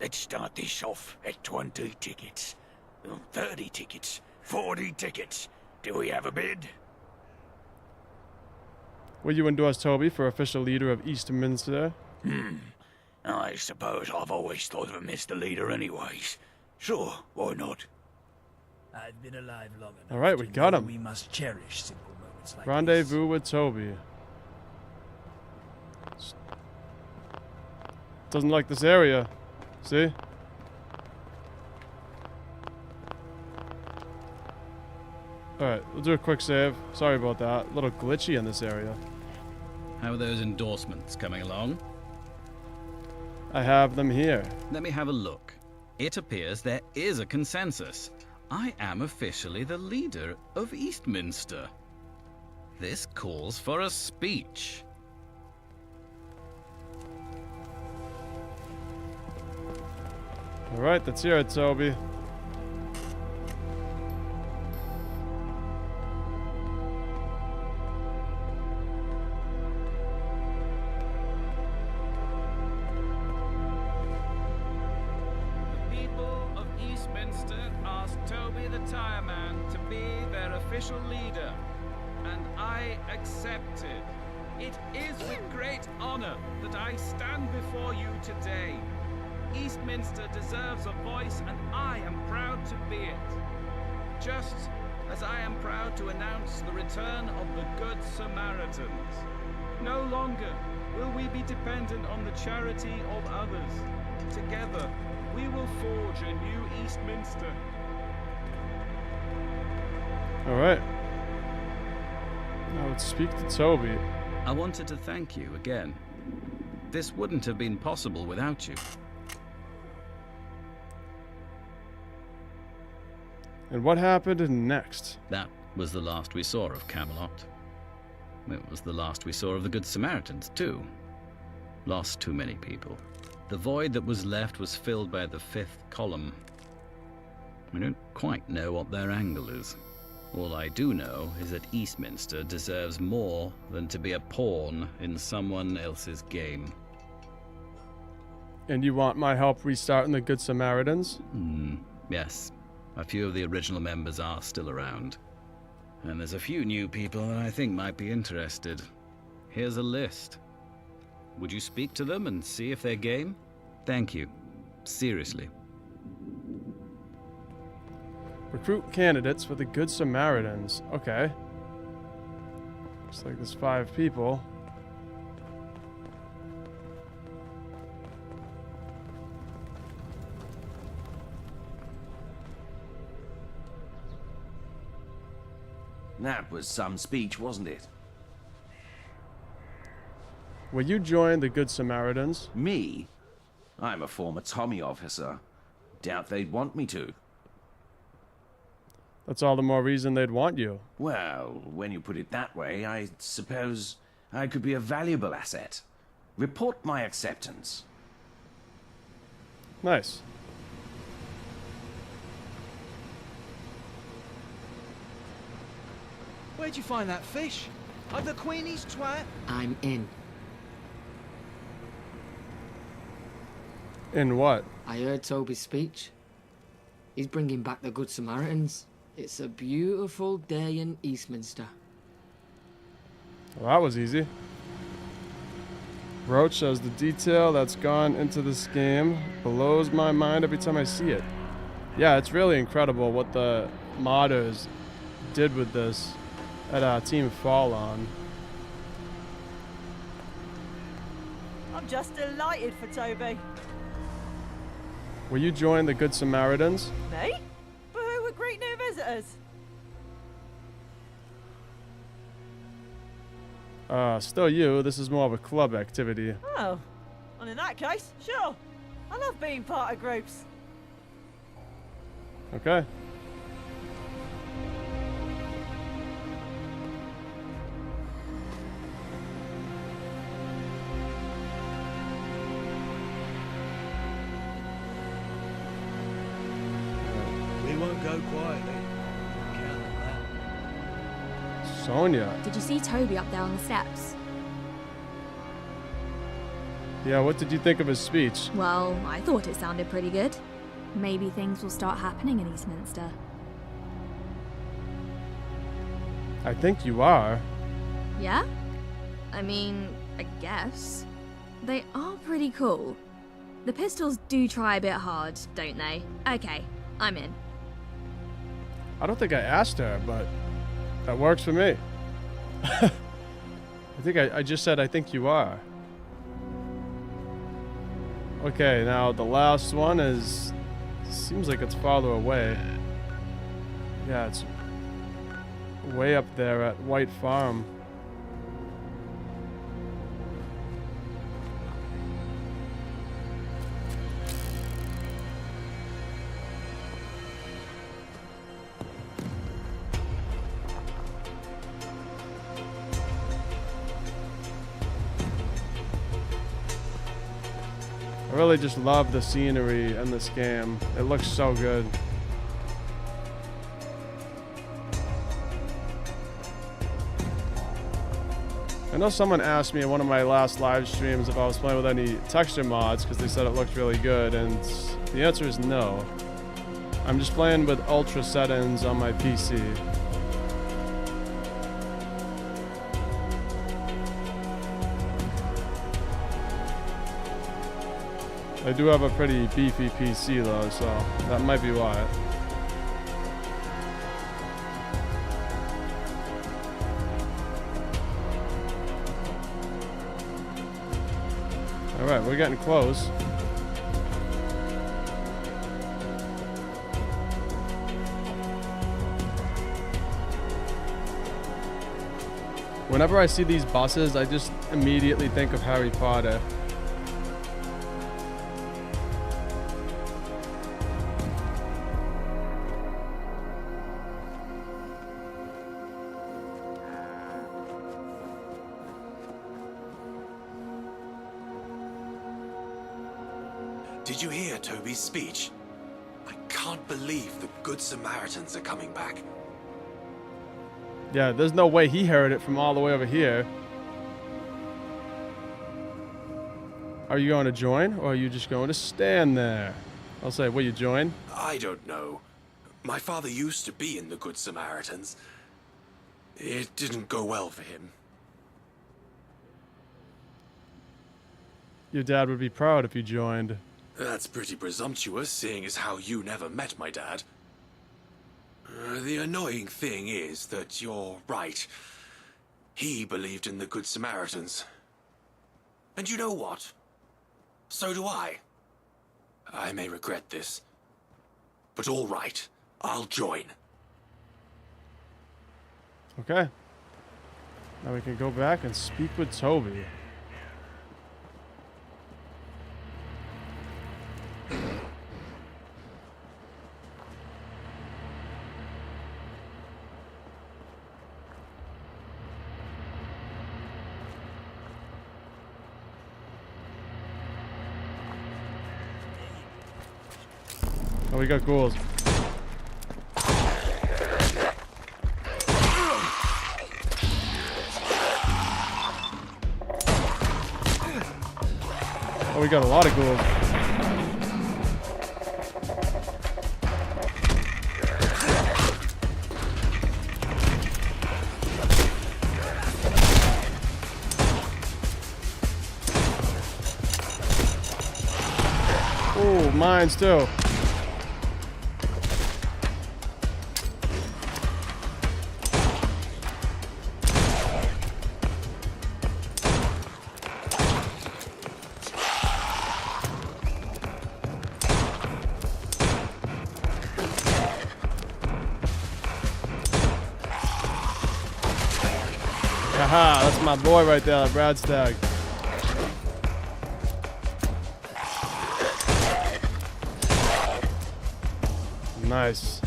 Speaker 20: Let's start this off at 20 tickets. 30 tickets. 40 tickets. Do we have a bid?
Speaker 1: Will you endorse Toby for official leader of Eastminster?
Speaker 20: I suppose I've always thought of him as the leader anyways. Sure, why not?
Speaker 2: I've been alive long enough.
Speaker 1: Alright, we got him.
Speaker 2: We must cherish simple moments like
Speaker 1: Rendezvous with Toby. Doesn't like this area. See? Alright, we'll do a quick save. Sorry about that. A little glitchy in this area.
Speaker 9: How are those endorsements coming along?
Speaker 1: I have them here.
Speaker 9: Let me have a look. It appears there is a consensus. I am officially the leader of Eastminster. This calls for a speech.
Speaker 1: Alright, let's hear it, Toby.
Speaker 9: The people of Eastminster asked Toby the Tire Man to be their official leader, and I accepted. It is with great honor that I stand before you today. Eastminster deserves a voice, and I am proud to be it. Just as I am proud to announce the return of the Good Samaritans. No longer will we be dependent on the charity of others. Together, we will forge a new Eastminster.
Speaker 1: Alright. Now let's speak to Toby.
Speaker 9: I wanted to thank you again. This wouldn't have been possible without you.
Speaker 1: And what happened next?
Speaker 9: That was the last we saw of Camelot. It was the last we saw of the Good Samaritans, too. Lost too many people. The void that was left was filled by the fifth column. We don't quite know what their angle is. All I do know is that Eastminster deserves more than to be a pawn in someone else's game.
Speaker 1: And you want my help restarting the Good Samaritans?
Speaker 9: Yes. A few of the original members are still around. And there's a few new people that I think might be interested. Here's a list. Would you speak to them and see if they're game? Thank you. Seriously.
Speaker 1: Recruit candidates for the Good Samaritans. Okay. Looks like there's 5 people.
Speaker 18: That was some speech, wasn't it?
Speaker 1: Will you join the Good Samaritans?
Speaker 18: Me? I'm a former Tommy officer. Doubt they'd want me to.
Speaker 1: That's all the more reason they'd want you.
Speaker 18: Well, when you put it that way, I suppose I could be a valuable asset. Report my acceptance.
Speaker 1: Nice.
Speaker 7: Where'd you find that fish? Of the Queenie's twat?
Speaker 14: I'm in.
Speaker 1: In what?
Speaker 14: I heard Toby's speech. He's bringing back the Good Samaritans. It's a beautiful day in Eastminster.
Speaker 1: Well, that was easy. Roach says the detail that's gone into this game blows my mind every time I see it. Yeah, it's really incredible what the modders did with this at Team Folon.
Speaker 21: I'm just delighted for Toby.
Speaker 1: Will you join the Good Samaritans?
Speaker 21: Me? But who would greet new visitors?
Speaker 1: Still you. This is more of a club activity.
Speaker 21: Oh, well in that case, sure. I love being part of groups.
Speaker 1: Okay.
Speaker 7: We won't go quietly. Count on that.
Speaker 1: Sonia.
Speaker 10: Did you see Toby up there on the steps?
Speaker 1: Yeah, what did you think of his speech?
Speaker 10: Well, I thought it sounded pretty good. Maybe things will start happening in Eastminster.
Speaker 1: I think you are.
Speaker 10: Yeah? I mean, I guess. They are pretty cool. The pistols do try a bit hard, don't they? Okay, I'm in.
Speaker 1: I don't think I asked her, but that works for me. I think I just said I think you are. Okay, now the last one is... Seems like it's farther away. Yeah, it's way up there at White Farm. I really just love the scenery in this game. It looks so good. I know someone asked me in one of my last live streams if I was playing with any texture mods because they said it looked really good, and the answer is no. I'm just playing with ultra settings on my PC. I do have a pretty beefy PC though, so that might be why. Alright, we're getting close. Whenever I see these buses, I just immediately think of Harry Potter.
Speaker 4: Did you hear Toby's speech? I can't believe the Good Samaritans are coming back.
Speaker 1: Yeah, there's no way he heard it from all the way over here. Are you going to join, or are you just going to stand there? I'll say, will you join?
Speaker 4: I don't know. My father used to be in the Good Samaritans. It didn't go well for him.
Speaker 1: Your dad would be proud if you joined.
Speaker 4: That's pretty presumptuous, seeing as how you never met my dad. The annoying thing is that you're right. He believed in the Good Samaritans. And you know what? So do I. I may regret this. But all right, I'll join.
Speaker 1: Okay. Now we can go back and speak with Toby. Oh, we got ghouls. Oh, we got a lot of ghouls. Oh, mines too. Aha, that's my boy right there, Brad Stag. Nice.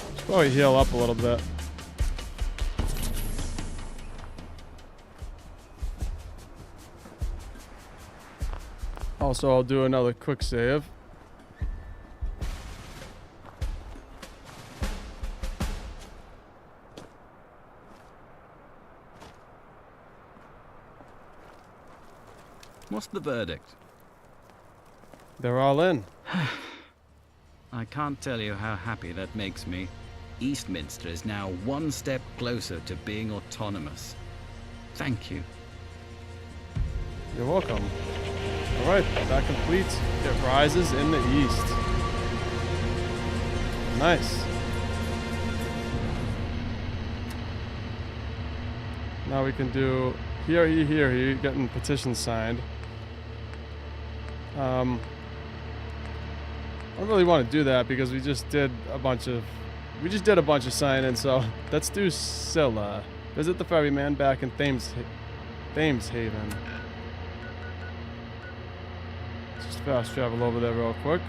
Speaker 1: Let's probably heal up a little bit. Also, I'll do another quick save.
Speaker 9: What's the verdict?
Speaker 1: They're all in.
Speaker 9: I can't tell you how happy that makes me. Eastminster is now one step closer to being autonomous. Thank you.
Speaker 1: You're welcome. Alright, that completes It Rises in the East. Nice. Now we can do hear ye, getting petitions signed. I don't really want to do that because we just did a bunch of signing. So let's do Scylla. Visit the ferryman back in Thames Haven. Let's just fast travel over there real quick.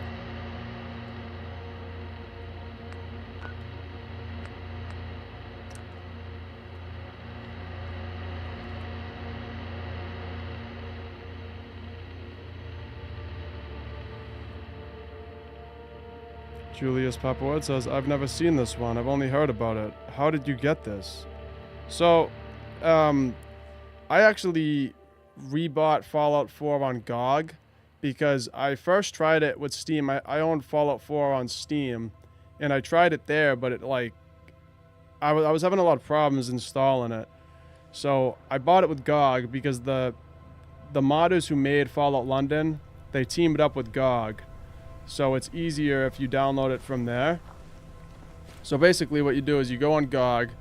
Speaker 1: Julius Papawood says, I've never seen this one. I've only heard about it. How did you get this? So, I actually rebought Fallout 4 on GOG because I first tried it with Steam. I owned Fallout 4 on Steam, and I tried it there, but it I was having a lot of problems installing it. So I bought it with GOG because the modders who made Fallout London, they teamed up with GOG. So it's easier if you download it from there. So basically what you do is you go on GOG,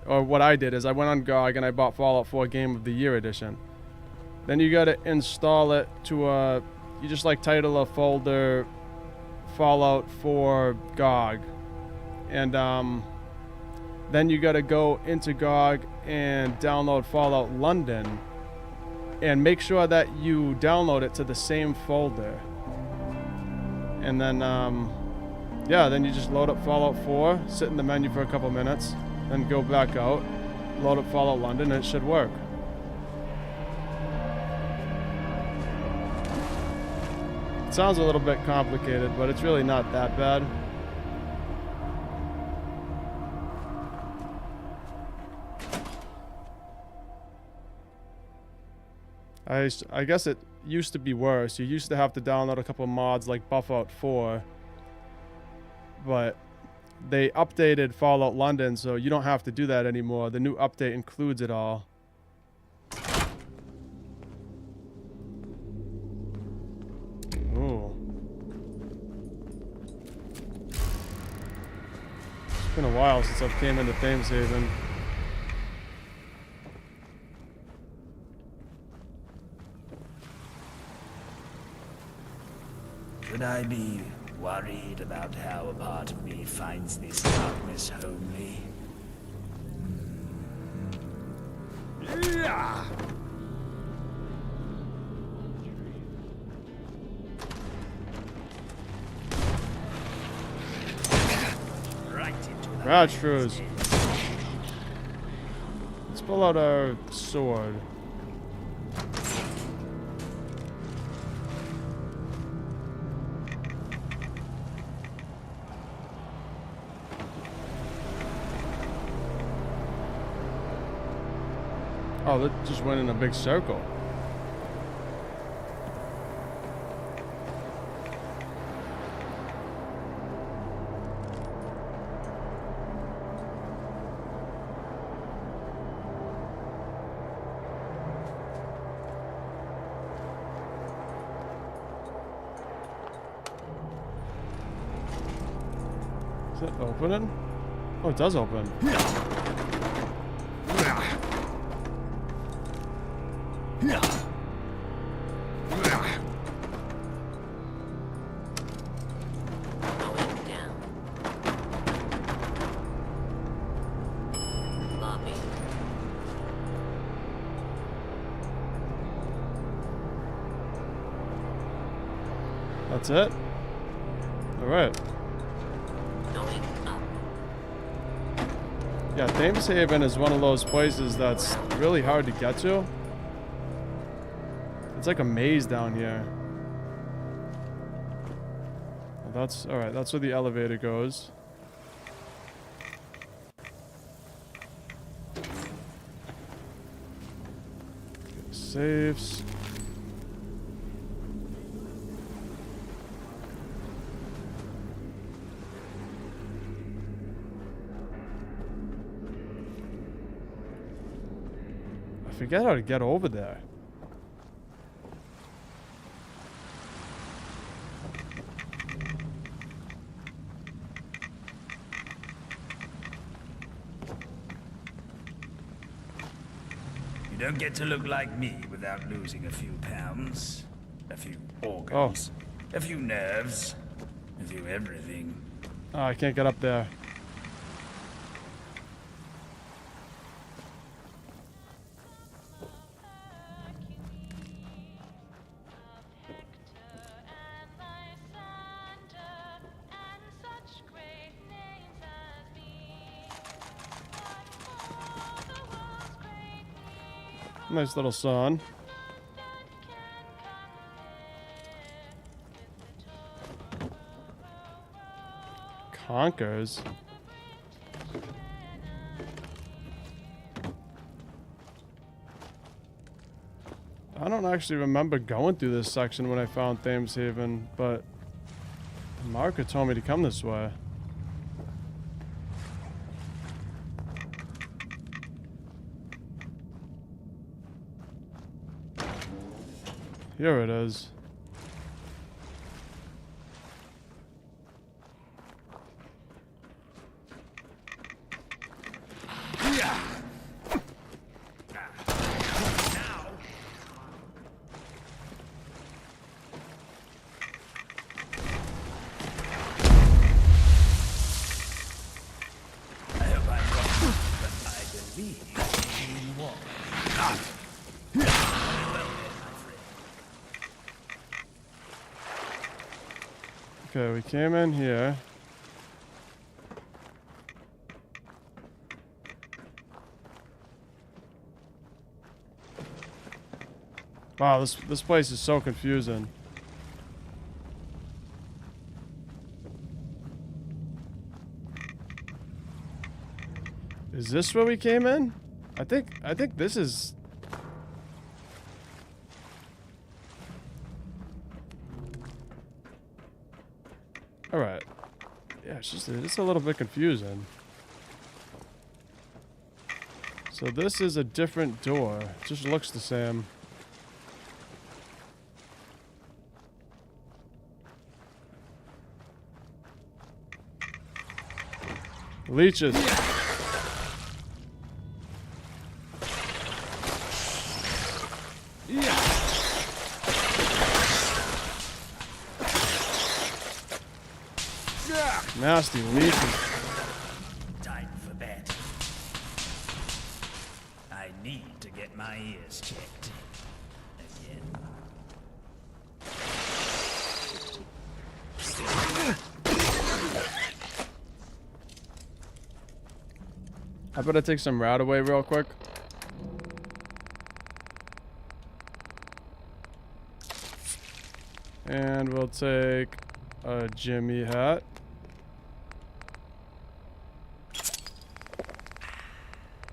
Speaker 1: or what I did is I went on GOG and I bought Fallout 4 Game of the Year Edition. Then you gotta install it to you just title a folder Fallout 4 GOG. And then you gotta go into GOG and download Fallout London and make sure that you download it to the same folder. And then, yeah, then you just load up Fallout 4, sit in the menu for a couple minutes, then go back out, load up Fallout London, and it should work. It sounds a little bit complicated, but it's really not that bad. I guess it used to be worse. You used to have to download a couple of mods like Buffout 4, but they updated Fallout London, so you don't have to do that anymore. The new update includes it all. Ooh. It's been a while since I've came into Thames Haven.
Speaker 2: Should I be worried about how a part of me finds this darkness homely? Right into the
Speaker 1: Rad shrews. Let's pull out our sword. Oh, that just went in a big circle. Is it opening? Oh, it does open. That's it? Alright. Yeah, Thames Haven is one of those places that's really hard to get to. It's like a maze down here. Well, that's alright, that's where the elevator goes. Safes. I forget how to get over there.
Speaker 2: You don't get to look like me without losing a few pounds, a few organs, a few nerves, a few everything.
Speaker 1: Oh, I can't get up there. Nice little song. Conkers. I don't actually remember going through this section when I found Thames Haven, but Mark had told me to come this way. Here it is. Okay, we came in here. Wow, this place is so confusing. Is this where we came in? I think this is. All right. Yeah, it's a little bit confusing. So this is a different door. It just looks the same. Leeches. Nasty leeches.
Speaker 2: Time for bed. I need to get my ears checked. Again.
Speaker 1: I better take some rat away real quick. And we'll take a Jimmy hat.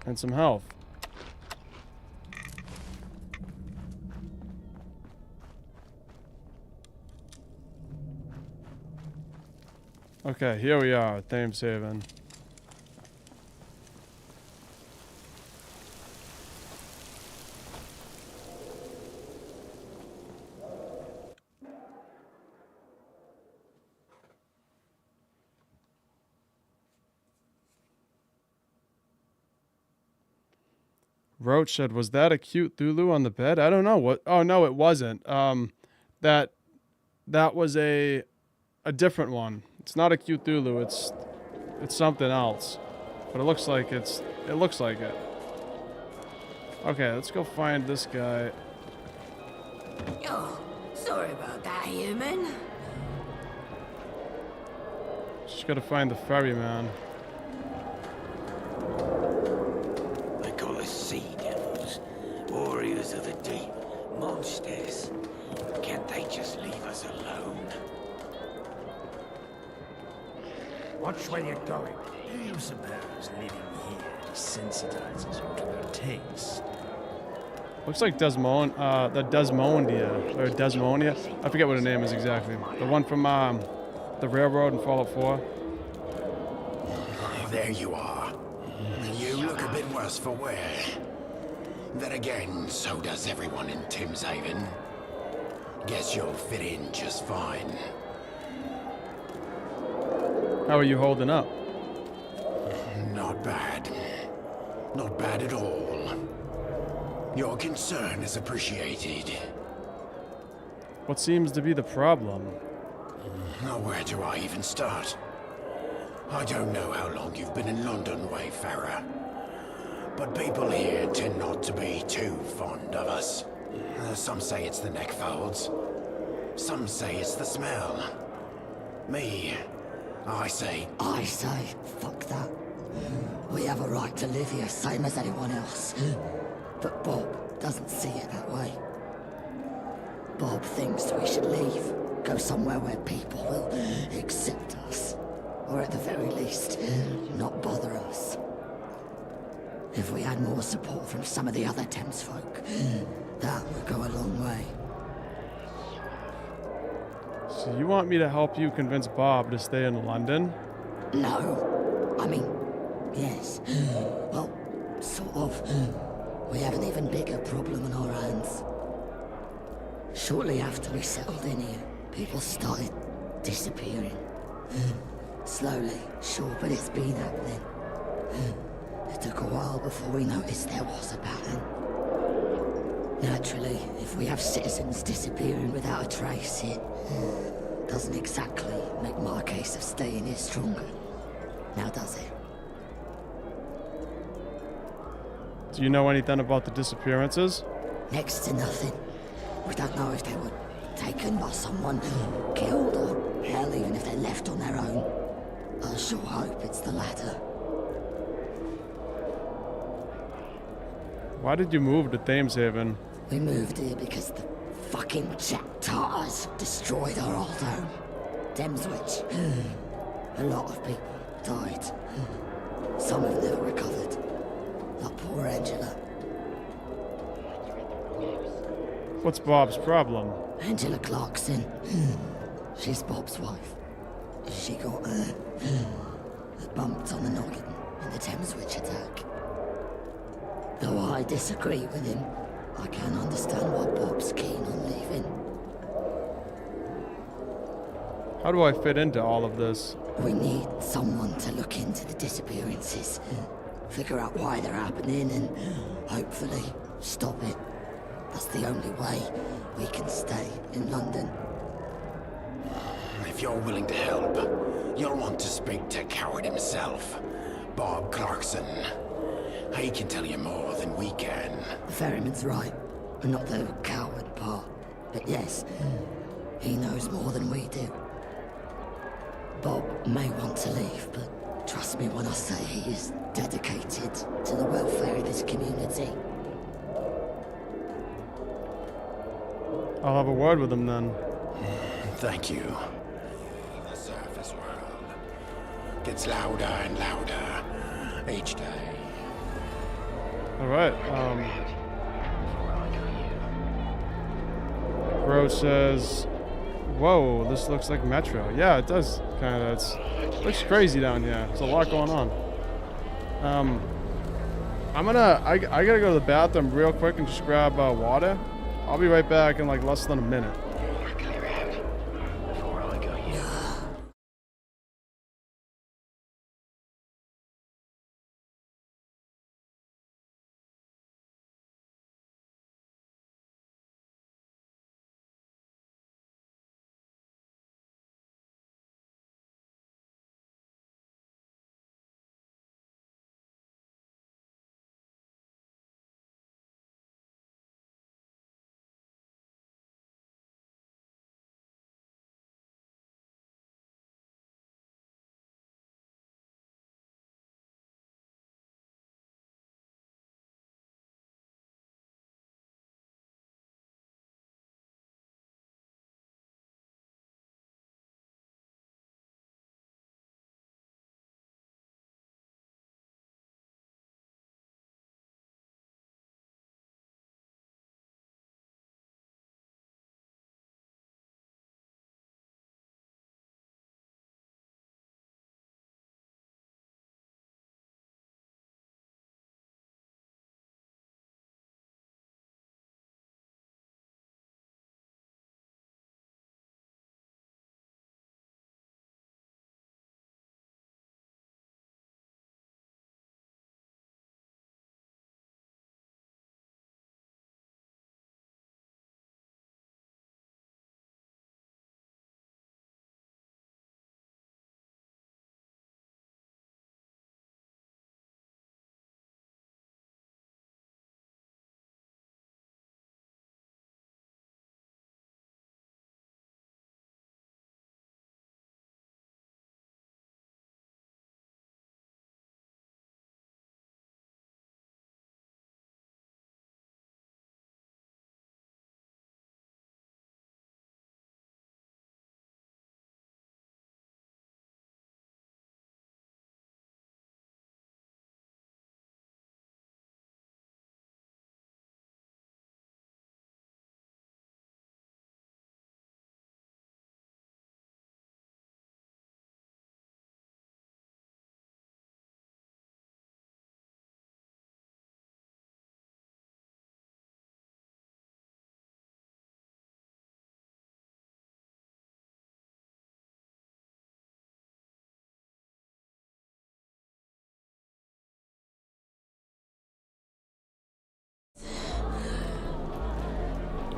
Speaker 1: And some health. Okay, here we are, Thames Haven. Roach said, was that a cute Thulu on the bed? I don't know what. Oh no, it wasn't. That was a different one. It's not a cute Thulu. It's something else. But it looks like it. Okay, let's go find this guy.
Speaker 3: Oh, sorry about that, human.
Speaker 1: Just gotta find the ferryman.
Speaker 20: They call us sea devils, warriors of the deep, monsters. Can't they just leave us alone?
Speaker 2: Watch where you're going. Do you suppose living here desensitizes you to their taste?
Speaker 1: Looks like the Desmondia, or Desmonia. I forget what her name is exactly. The one from the railroad in Fallout 4.
Speaker 22: There you are. You look a bit worse for wear. Then again, so does everyone in Thames Haven. Guess you'll fit in just fine.
Speaker 1: How are you holding up?
Speaker 22: Not bad. Not bad at all. Your concern is appreciated.
Speaker 1: What seems to be the problem?
Speaker 22: Now, where do I even start? I don't know how long you've been in London, Wayfarer, but people here tend not to be too fond of us. Some say it's the neck folds. Some say it's the smell. Me, I say,
Speaker 6: fuck that. We have a right to live here, same as anyone else. But Bob doesn't see it that way. Bob thinks we should leave, go somewhere where people will accept us. Or at the very least, not bother us. If we had more support from some of the other Thames folk, that would go a long way.
Speaker 1: So you want me to help you convince Bob to stay in London?
Speaker 6: No. I mean, yes. Well, sort of. We have an even bigger problem on our hands. Shortly after we settled in here, people started disappearing. Slowly, sure, but it's been happening. It took a while before we noticed there was a pattern. Naturally, if we have citizens disappearing without a trace, it doesn't exactly make my case of staying here stronger. Now does it?
Speaker 1: Do you know anything about the disappearances?
Speaker 6: Next to nothing. We don't know if they were taken by someone, killed, or hell, even if they're left on their own. I sure hope it's the latter.
Speaker 1: Why did you move to Thameshaven?
Speaker 6: We moved here because the fucking Jack Tartars destroyed our old home. Thameswich. A lot of people died. Some have never recovered. Like poor Angela.
Speaker 1: What's Bob's problem?
Speaker 6: Angela Clarkson. She's Bob's wife. She got bumped on the noggin in the Thameswich attack. Though I disagree with him, I can understand why Bob's keen on leaving.
Speaker 1: How do I fit into all of this?
Speaker 6: We need someone to look into the disappearances, figure out why they're happening, and hopefully stop it. That's the only way we can stay in London.
Speaker 22: if you're willing to help, you'll want to speak to Coward himself, Bob Clarkson. He can tell you more than we can.
Speaker 6: The ferryman's right. Not the coward part. But yes, he knows more than we do. Bob may want to leave, but trust me when I say he is dedicated to the welfare of this community.
Speaker 1: I'll have a word with him then.
Speaker 22: Thank you. The surface world gets louder and louder each day.
Speaker 1: Alright, Bro says, whoa, this looks like Metro. Yeah, it does, kinda. It looks crazy down here. There's a lot going on. I gotta go to the bathroom real quick and just grab water. I'll be right back in like less than a minute.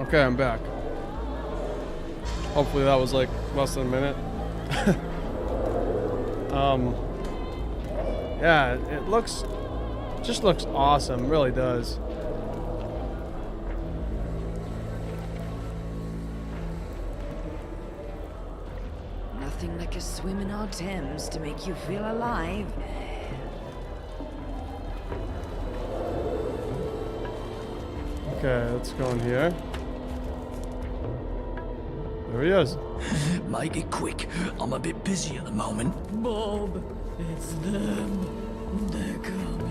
Speaker 1: Okay, I'm back. Hopefully that was like less than a minute. Yeah, it just looks awesome, really does.
Speaker 3: Nothing like a swim in our Thames to make you feel alive.
Speaker 1: Okay, let's go in here. There he is.
Speaker 20: Make it quick. I'm a bit busy at the moment.
Speaker 3: Bob, it's them. They're coming.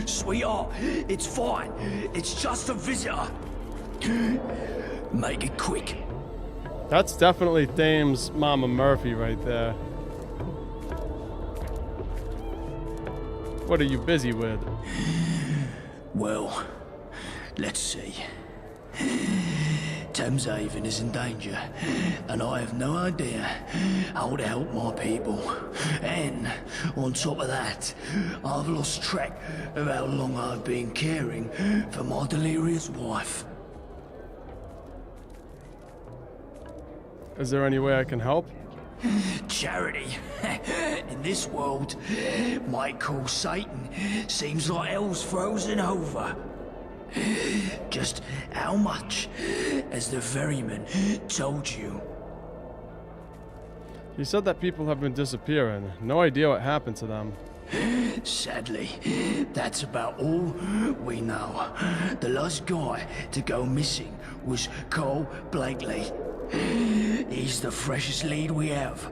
Speaker 20: Sweetheart, it's fine. It's just a visitor. Make it quick.
Speaker 1: That's definitely Thames' Mama Murphy right there. What are you busy with?
Speaker 20: Well, let's see. Thames Haven is in danger, and I have no idea how to help my people. And on top of that, I've lost track of how long I've been caring for my delirious wife.
Speaker 1: Is there any way I can help?
Speaker 20: Charity. In this world, might call Satan. Seems like hell's frozen over. Just how much has the ferryman told you?
Speaker 1: He said that people have been disappearing. No idea what happened to them.
Speaker 20: Sadly, that's about all we know. The last guy to go missing was Cole Blakely. He's the freshest lead we have.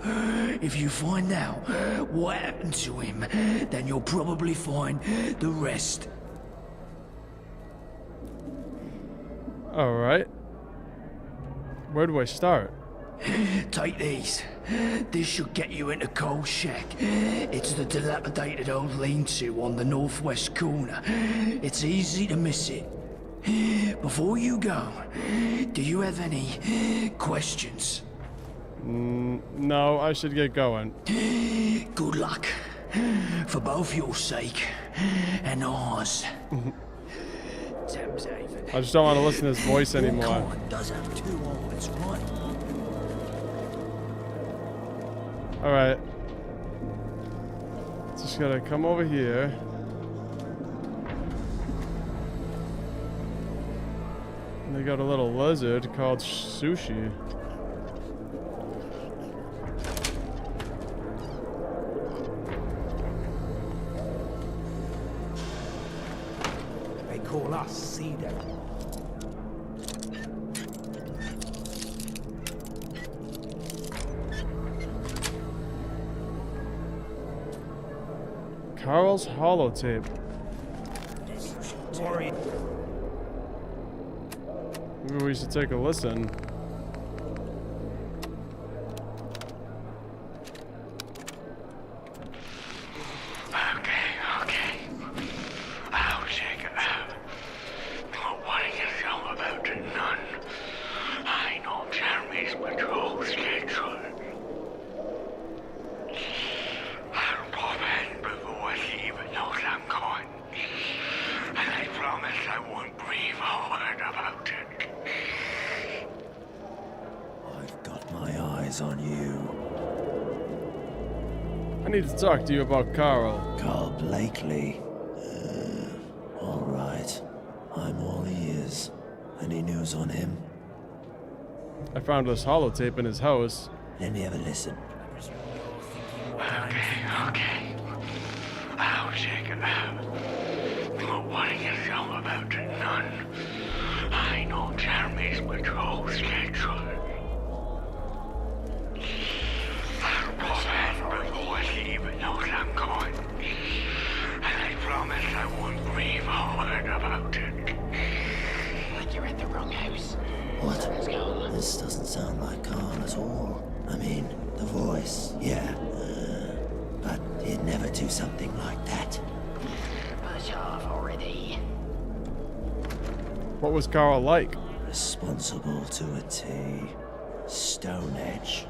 Speaker 20: If you find out what happened to him, then you'll probably find the rest.
Speaker 1: Alright. Where do I start?
Speaker 20: Take these. This should get you into Cole's shack. It's the dilapidated old lean-to on the northwest corner. It's easy to miss it. Before you go, do you have any questions?
Speaker 1: No, I should get going.
Speaker 20: Good luck. For both your sake and ours.
Speaker 1: I just don't want to listen to his voice anymore.
Speaker 20: Kind does have two eyes, right?
Speaker 1: Alright. Just gotta come over here. And they got a little lizard called Sushi.
Speaker 5: They call us Cedar.
Speaker 1: Carl's holotape.
Speaker 5: Warrior.
Speaker 1: Maybe we should take a listen.
Speaker 20: Okay. I'll check it out. But what do you know about the nun? I know Jeremy's patrol schedule. I'll pop in before he even knows I'm gone. And I promise I won't breathe a word about it.
Speaker 8: I've got my eyes on you.
Speaker 1: I need to talk to you about Carl.
Speaker 8: Carl Blakely. All right. I'm all ears. Any news on him?
Speaker 1: I found this holotape in his house.
Speaker 8: Let me have a listen.
Speaker 20: Okay. I'll check it out. But what do you know about the nun? I know Jeremy's patrol schedule. I'll pop in before he even knows I'm gone. And I promise I won't breathe a word about it. Like you're at the wrong house.
Speaker 8: What? This doesn't sound like Carl at all. I mean, the voice, yeah. But he'd never do something like that.
Speaker 20: Push off already.
Speaker 1: What was Carl like?
Speaker 8: Responsible to a T. Stone Edge.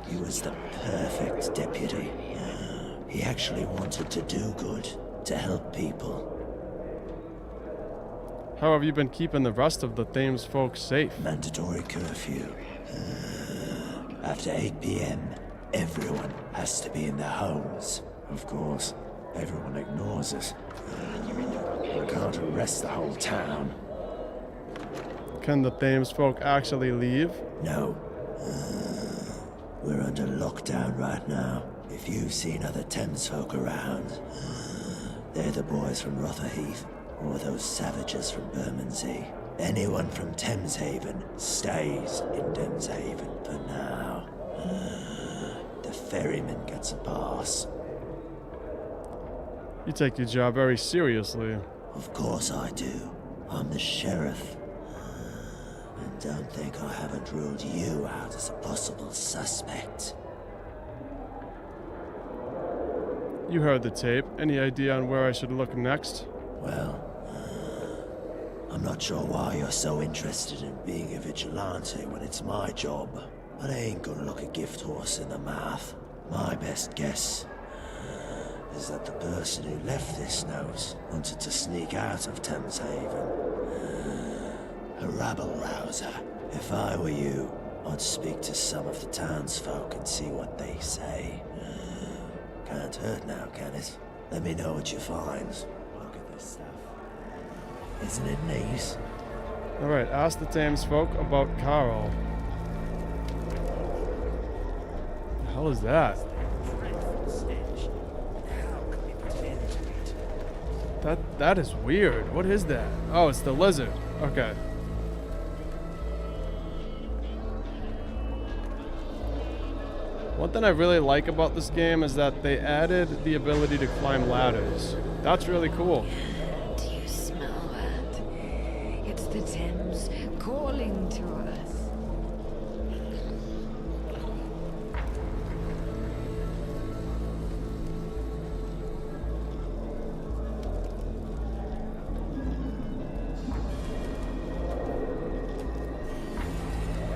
Speaker 8: He was the perfect deputy. He actually wanted to do good, to help people.
Speaker 1: How have you been keeping the rest of the Thames folks safe?
Speaker 8: Mandatory curfew. After 8 p.m., everyone has to be in their homes. Of course, everyone ignores us. We can't arrest the whole town.
Speaker 1: Can the Thames folk actually leave?
Speaker 8: No. We're under lockdown right now. If you've seen other Thames folk around, they're the boys from Rotherheath, or those savages from Bermondsey. Anyone from Thameshaven stays in Thameshaven for now. The ferryman gets a pass.
Speaker 1: You take your job very seriously.
Speaker 8: Of course I do. I'm the sheriff. And don't think I haven't ruled you out as a possible suspect.
Speaker 1: You heard the tape. Any idea on where I should look next?
Speaker 8: Well, I'm not sure why you're so interested in being a vigilante when it's my job, but I ain't gonna look a gift horse in the mouth. My best guess is that the person who left this note wanted to sneak out of Thameshaven. A rabble-rouser. If I were you, I'd speak to some of the townsfolk and see what they say. Can't hurt now, can it? Let me know what you find. Look at this stuff. Isn't it neat?
Speaker 1: Alright, ask the Thames folk about Carl. The hell is that? That is weird. What is that? Oh, it's the lizard. Okay. One thing I really like about this game is that they added the ability to climb ladders. That's really cool.
Speaker 3: Do you smell that? It's the Thames calling to us.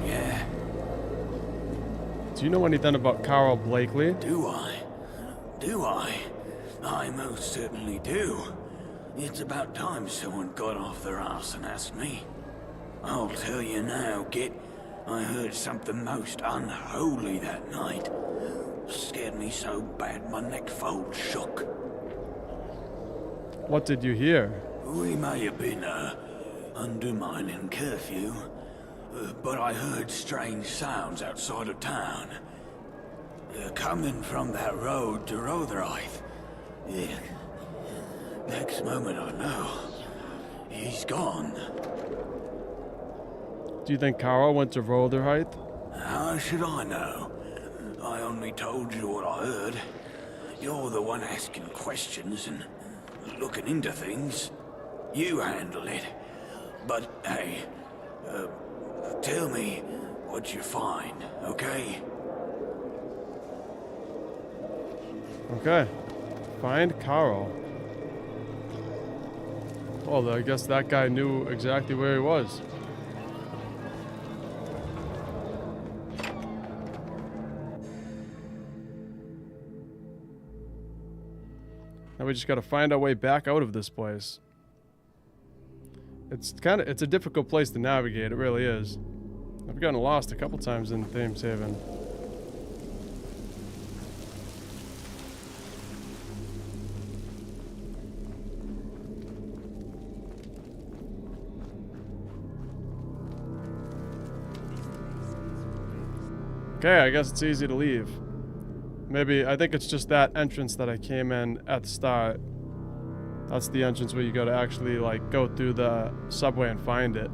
Speaker 2: Yeah.
Speaker 1: Do you know anything about Carl Blakely?
Speaker 2: Do I? Do I? I most certainly do. It's about time someone got off their ass and asked me. I'll tell you now, Git. I heard something most unholy that night. Scared me so bad my neck fold shook.
Speaker 1: What did you hear?
Speaker 2: We may have been, undermining curfew, but I heard strange sounds outside of town. Coming from that road to Rotherhithe. Next moment I know, he's gone.
Speaker 1: Do you think Carl went to Rotherhithe?
Speaker 2: How should I know? I only told you what I heard. You're the one asking questions and looking into things. You handle it. But, hey, tell me what you find, okay?
Speaker 1: Okay. Find Carl. Well, I guess that guy knew exactly where he was. Now we just gotta find our way back out of this place. It's a difficult place to navigate, it really is. I've gotten lost a couple times in Thameshaven. Okay, I guess it's easy to leave. Maybe, I think it's just that entrance that I came in at the start. That's the entrance where you gotta actually, like, go through the subway and find it.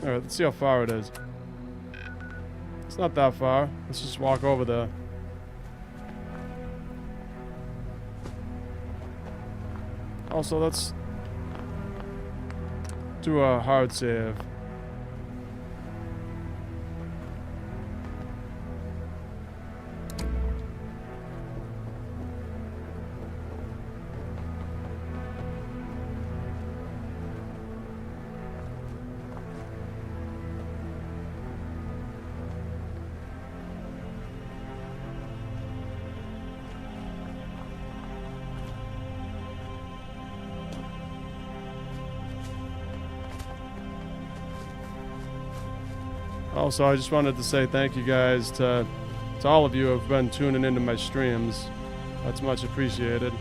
Speaker 1: Alright, let's see how far it is. It's not that far. Let's just walk over there. Also, let's do a hard save. Also, I just wanted to say thank you guys to all of you who have been tuning into my streams. That's much appreciated.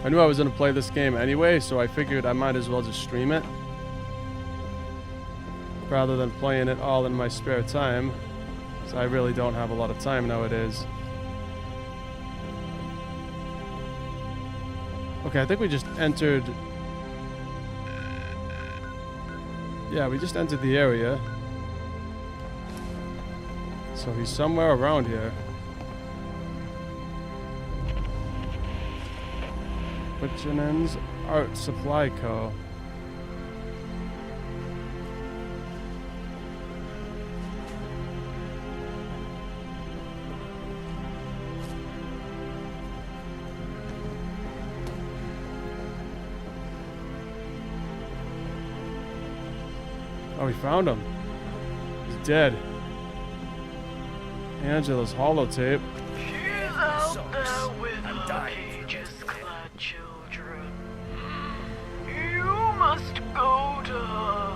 Speaker 1: I knew I was going to play this game anyway, so I figured I might as well just stream it rather than playing it all in my spare time, so I really don't have a lot of time nowadays. Okay, I think we just entered... Yeah, we just entered the area. So he's somewhere around here. Butchinen's Art Supply Co. Oh, we found him. He's dead. Angela's holotape.
Speaker 5: She's out there with her cages-clad children. You must go to her.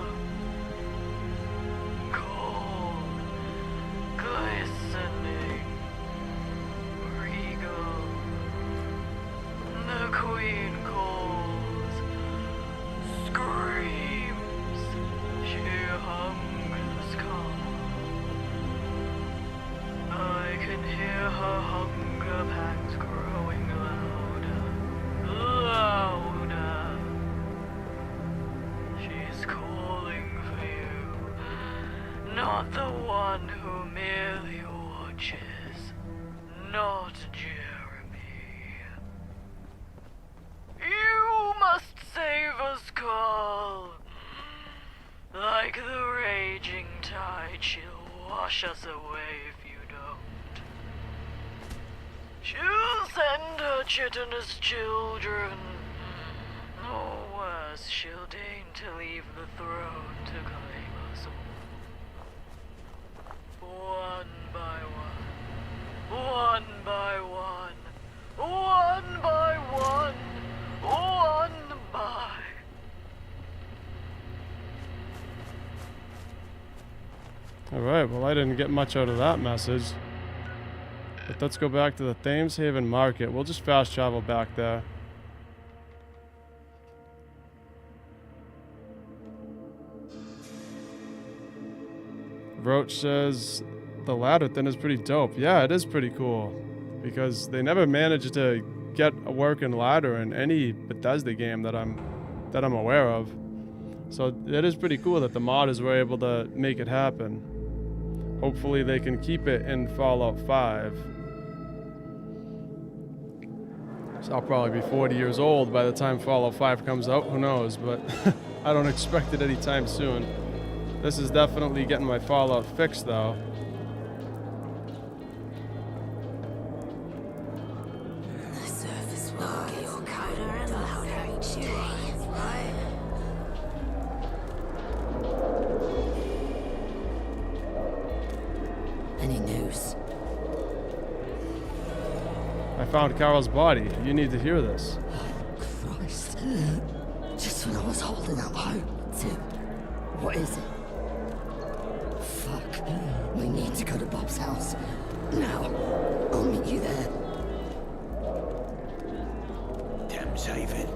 Speaker 5: Cold, glistening, regal. The queen calls, screams. She hungers calm. I can hear her hunger pangs growing louder, louder. She's calling for you, not the one who merely watches, not Jeremy. You must save us, Carl. Like the raging tide, she'll wash us away if you don't. She'll send her chitinous children. Or worse, she'll deign to leave the throne to claim us all. One by one. One by one. One by one. One by...
Speaker 1: Alright, well I didn't get much out of that message. But let's go back to the Thames Haven Market. We'll just fast travel back there. Roach says the ladder thing is pretty dope. Yeah, it is pretty cool. Because they never managed to get a working ladder in any Bethesda game that I'm aware of. So it is pretty cool that the modders were able to make it happen. Hopefully they can keep it in Fallout 5. So I'll probably be 40 years old by the time Fallout 5 comes out. Who knows, but I don't expect it anytime soon. This is definitely getting my Fallout fixed, though.
Speaker 6: The surface will get colder and louder each day, right? Any news?
Speaker 1: I found Carl's body. You need to hear this.
Speaker 6: Christ. Just when I was holding out hope, too. What is it? Fuck. We need to go to Bob's house. Now. I'll meet you there.
Speaker 2: Thames Haven.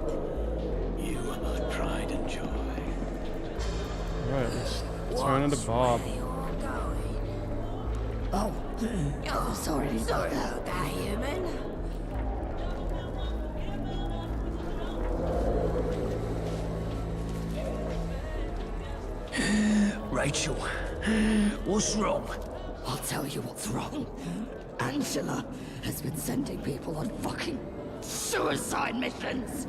Speaker 2: You are my pride and joy.
Speaker 1: Alright, let's turn into Bob.
Speaker 6: Oh. Sorry about that, human.
Speaker 20: Rachel, what's wrong?
Speaker 6: I'll tell you what's wrong. Angela has been sending people on fucking suicide missions.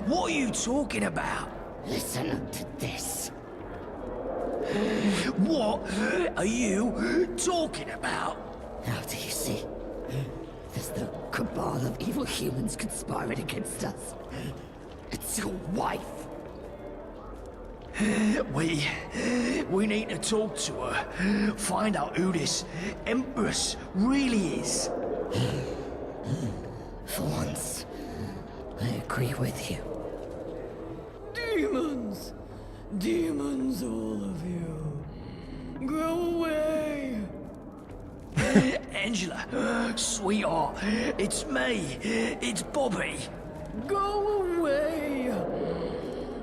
Speaker 20: What are you talking about?
Speaker 6: Listen to this.
Speaker 20: What are you talking about?
Speaker 6: Now do you see? There's the cabal of evil humans conspiring against us. It's your wife.
Speaker 20: We need to talk to her. Find out who this Empress really is.
Speaker 6: For once, I agree with you.
Speaker 5: Demons! Demons, all of you. Go away.
Speaker 20: Angela, sweetheart, it's me. It's Bobby.
Speaker 5: Go away.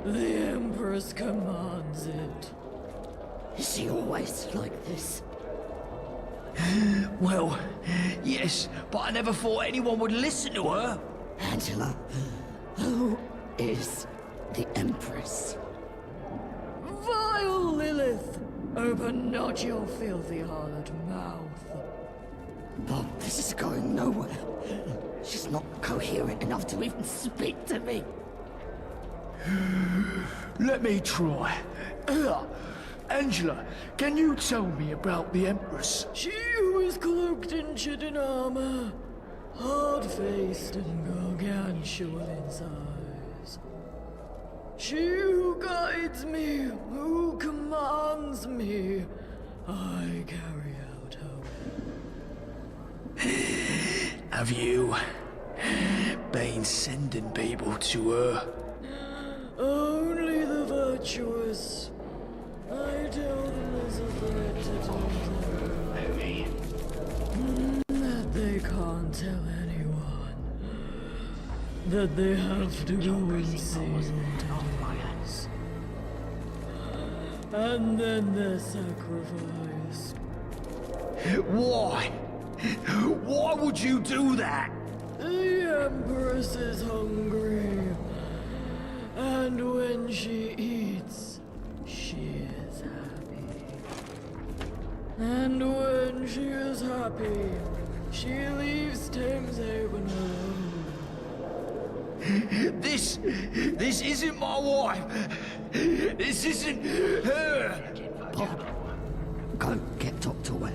Speaker 5: The Empress commands it.
Speaker 6: Is he always like this?
Speaker 20: Well, yes, but I never thought anyone would listen to her.
Speaker 6: Angela, who is the Empress?
Speaker 5: Vile Lilith, open not your filthy harlot mouth.
Speaker 6: Bob, this is going nowhere. She's not coherent enough to even speak to me.
Speaker 20: Let me try. Angela, can you tell me about the Empress?
Speaker 5: She who is cloaked in chidden armor, hard-faced and gargantuan in size. She who guides me, who commands me, I carry out her will.
Speaker 20: Have you been sending people to her?
Speaker 5: Only the virtuous. I tell them there's a threat to them. That they can't tell anyone. That they have to go insane days. And then they're sacrificed.
Speaker 20: Why? Why would you do that?
Speaker 5: The Empress is hungry. And when she eats, she is happy. And when she is happy, she leaves Thames Haven alone.
Speaker 20: This isn't my wife. This isn't her.
Speaker 6: Bob, go get Dr. Webb.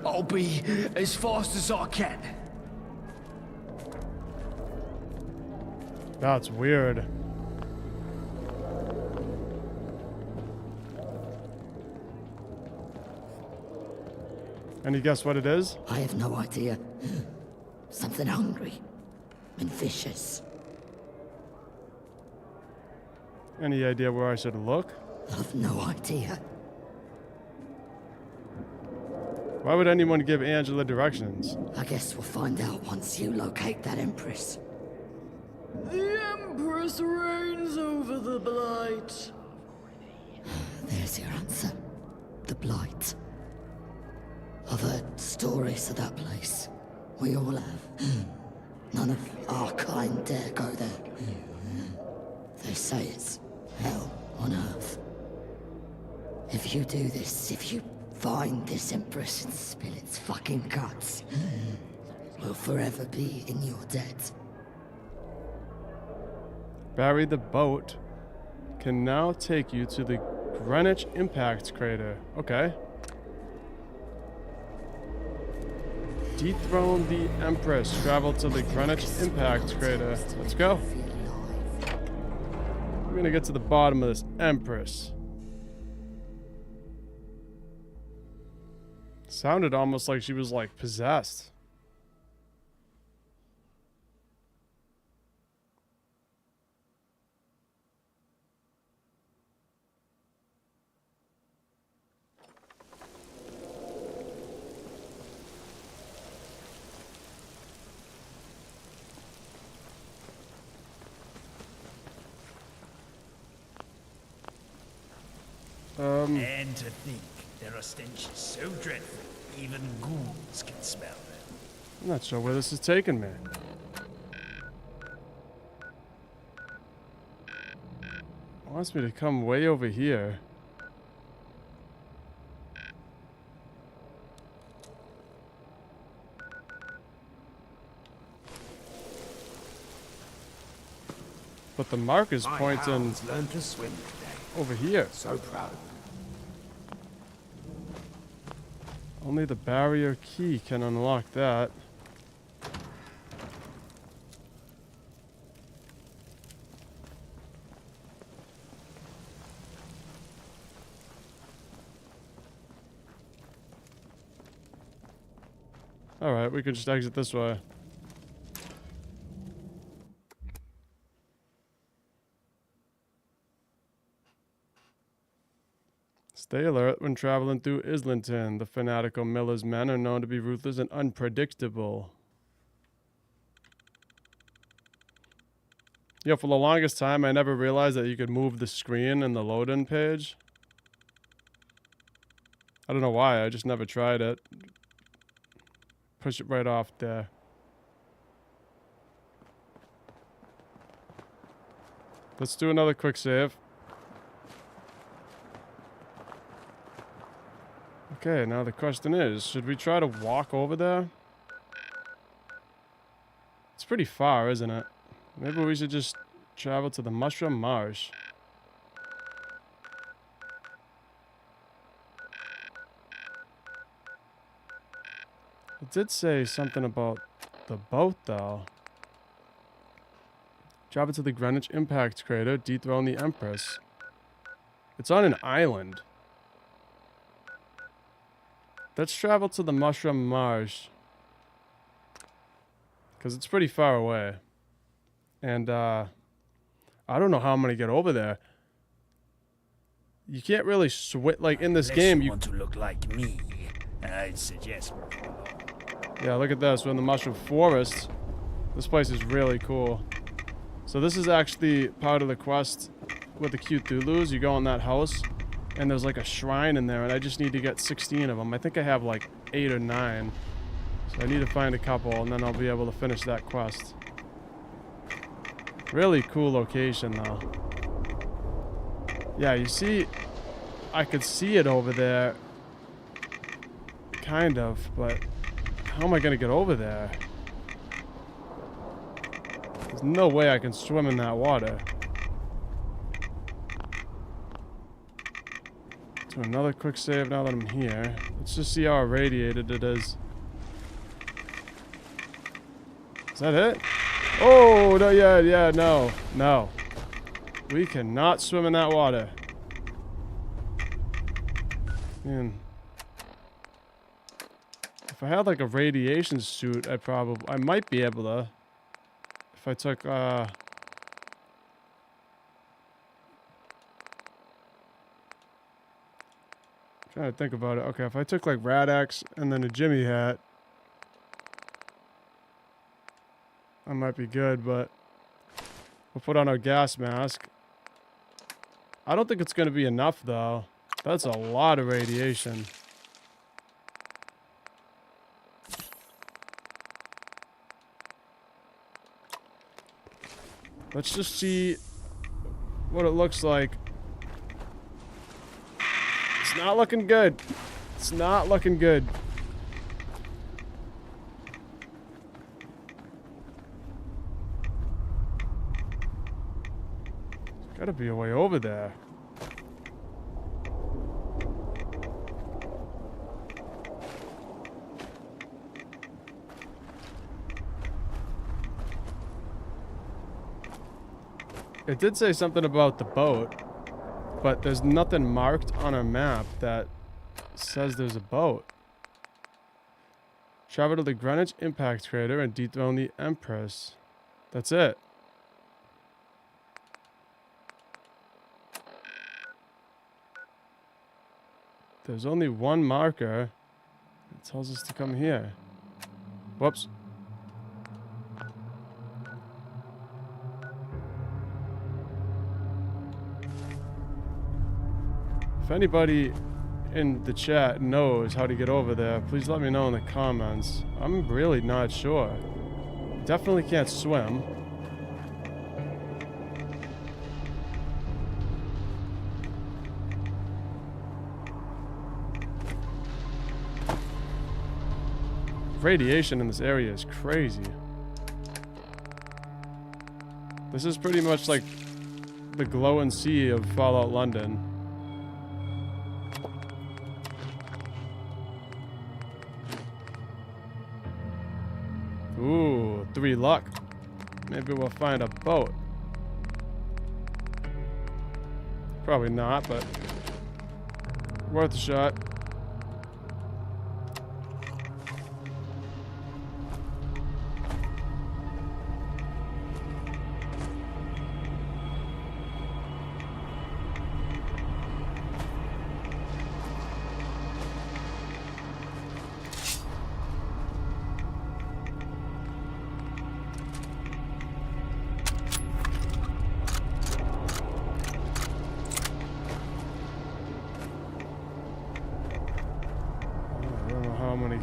Speaker 20: I'll be as fast as I can.
Speaker 1: That's weird. Any guess what it is?
Speaker 6: I have no idea. Something hungry and vicious.
Speaker 1: Any idea where I should look?
Speaker 6: I've no idea.
Speaker 1: Why would anyone give Angela directions?
Speaker 6: I guess we'll find out once you locate that Empress.
Speaker 5: The Empress reigns over the Blight.
Speaker 6: There's your answer. The Blight. I've heard stories of that place. We all have. None of our kind dare go there. They say it's hell on earth. If you do this, if you find this Empress and spill its fucking guts, we'll forever be in your debt.
Speaker 1: Barry the boat can now take you to the Greenwich Impact Crater. Okay. Dethrone the Empress. Travel to the Greenwich Impact Crater. Let's go. We're gonna get to the bottom of this Empress. Sounded almost like she was like possessed.
Speaker 11: And to think there are stenches so dreadful, even ghouls can smell them.
Speaker 1: I'm not sure where this is taking me. It wants me to come way over here. But the mark is pointing
Speaker 22: learned to swim today.
Speaker 1: over here.
Speaker 22: So proud of them.
Speaker 1: Only the barrier key can unlock that. Alright, we can just exit this way. Stay alert when traveling through Islington. The fanatical Miller's men are known to be ruthless and unpredictable. Yeah, for the longest time, I never realized that you could move the screen in the load-in page. I don't know why, I just never tried it. Push it right off there. Let's do another quick save. Okay, now the question is, should we try to walk over there? It's pretty far, isn't it? Maybe we should just travel to the Mushroom Marsh. It did say something about the boat, though. Travel to the Greenwich Impact Crater, dethrone the Empress. It's on an island. Let's travel to the Mushroom Marsh. Because it's pretty far away. And, I don't know how I'm going to get over there. You can't really switch, like, in this game,
Speaker 11: you want to look like me, I'd suggest.
Speaker 1: Yeah, look at this. We're in the Mushroom Forest. This place is really cool. So this is actually part of the quest with the Cthulhu's. You go in that house, and there's like a shrine in there, and I just need to get 16 of them. I think I have like 8 or 9. So I need to find a couple, and then I'll be able to finish that quest. Really cool location, though. Yeah, you see, I could see it over there. Kind of, but how am I going to get over there? There's no way I can swim in that water. Do another quick save now that I'm here. Let's just see how irradiated it is. Is that it? Oh, no, yeah, no. No. We cannot swim in that water. Man. If I had like a radiation suit, I might be able to. If I took, trying to think about it. Okay, if I took like Rad-X and then a Jimmy hat, I might be good, but we'll put on our gas mask. I don't think it's going to be enough, though. That's a lot of radiation. Let's just see what it looks like. It's not looking good. It's not looking good. There's gotta be a way over there. It did say something about the boat, but there's nothing marked on our map that says there's a boat. Travel to the Greenwich Impact Crater and dethrone the Empress. That's it. There's only one marker. It tells us to come here. Whoops. If anybody in the chat knows how to get over there, please let me know in the comments. I'm really not sure. Definitely can't swim. Radiation in this area is crazy. This is pretty much like the glowing sea of Fallout London. Ooh, 3 luck. Maybe we'll find a boat. Probably not, but worth a shot.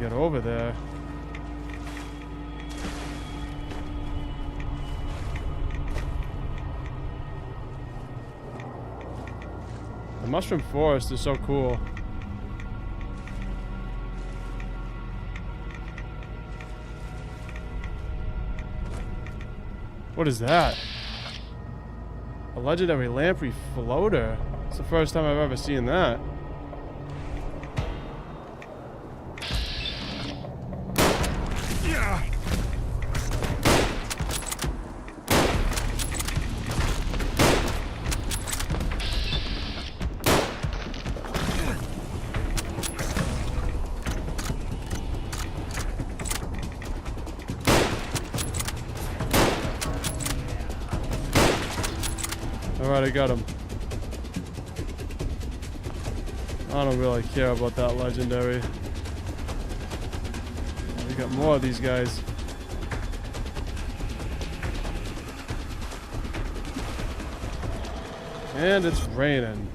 Speaker 1: get over there. The mushroom forest is so cool. What is that? A legendary lamprey floater. It's the first time I've ever seen that. Alright, I got him. I don't really care about that legendary. We got more of these guys. And it's raining.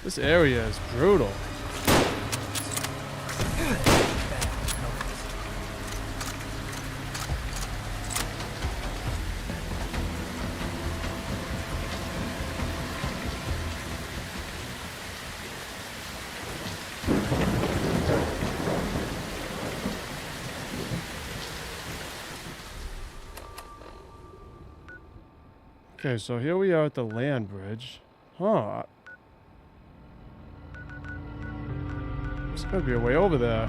Speaker 1: This area is brutal. Okay, so here we are at the land bridge. Huh. There's gotta be a way over there.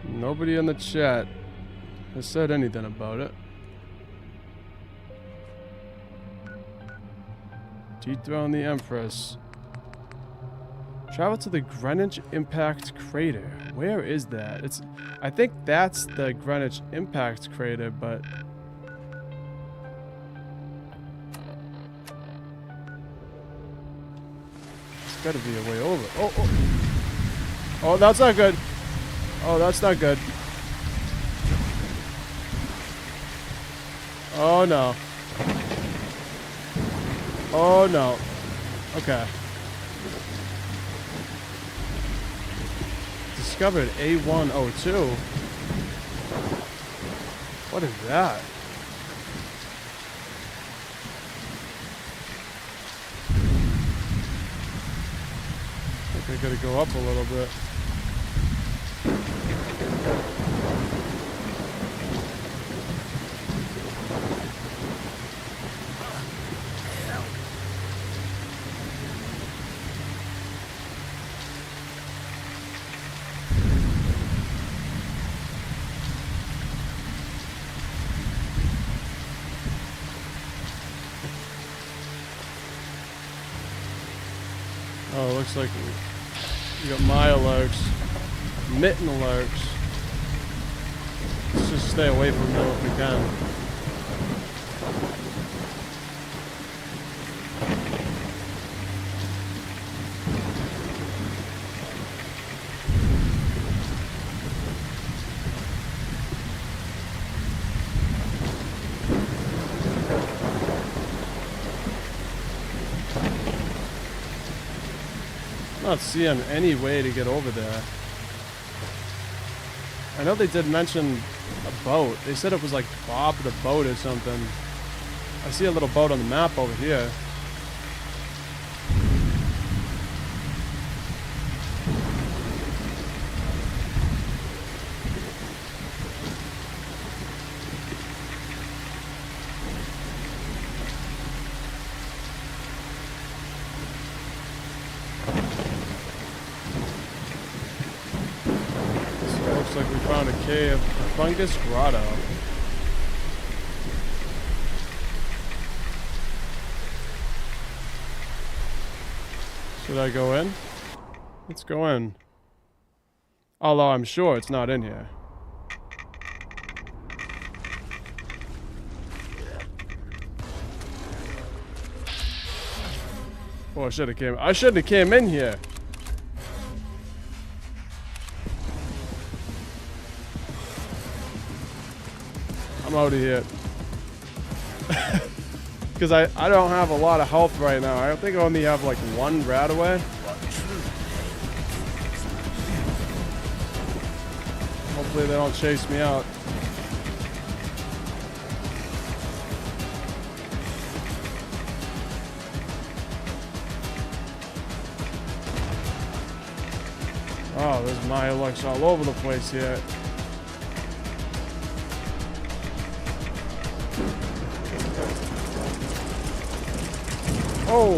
Speaker 1: Nobody in the chat has said anything about it. Dethrone the Empress. Travel to the Greenwich Impact Crater. Where is that? I think that's the Greenwich Impact Crater, but there's gotta be a way over. Oh, oh. Oh, that's not good. Oh, that's not good. Oh, no. Oh, no. Okay. Discovered A102. What is that? I think I gotta go up a little bit. Oh, it looks like we got Maya lurks, mitten lurks. Let's just stay away from them if we can. Not seeing any way to get over there. I know they did mention a boat. They said it was like Bob the boat or something. I see a little boat on the map over here. Looks like we found a cave, a fungus grotto. Should I go in? Let's go in. Although I'm sure it's not in here. Oh, I shouldn't have came in here. I'm out of here. Because I don't have a lot of health right now. I think I only have like one rat away. Hopefully they don't chase me out. Oh, there's Mirelux all over the place here. Oh!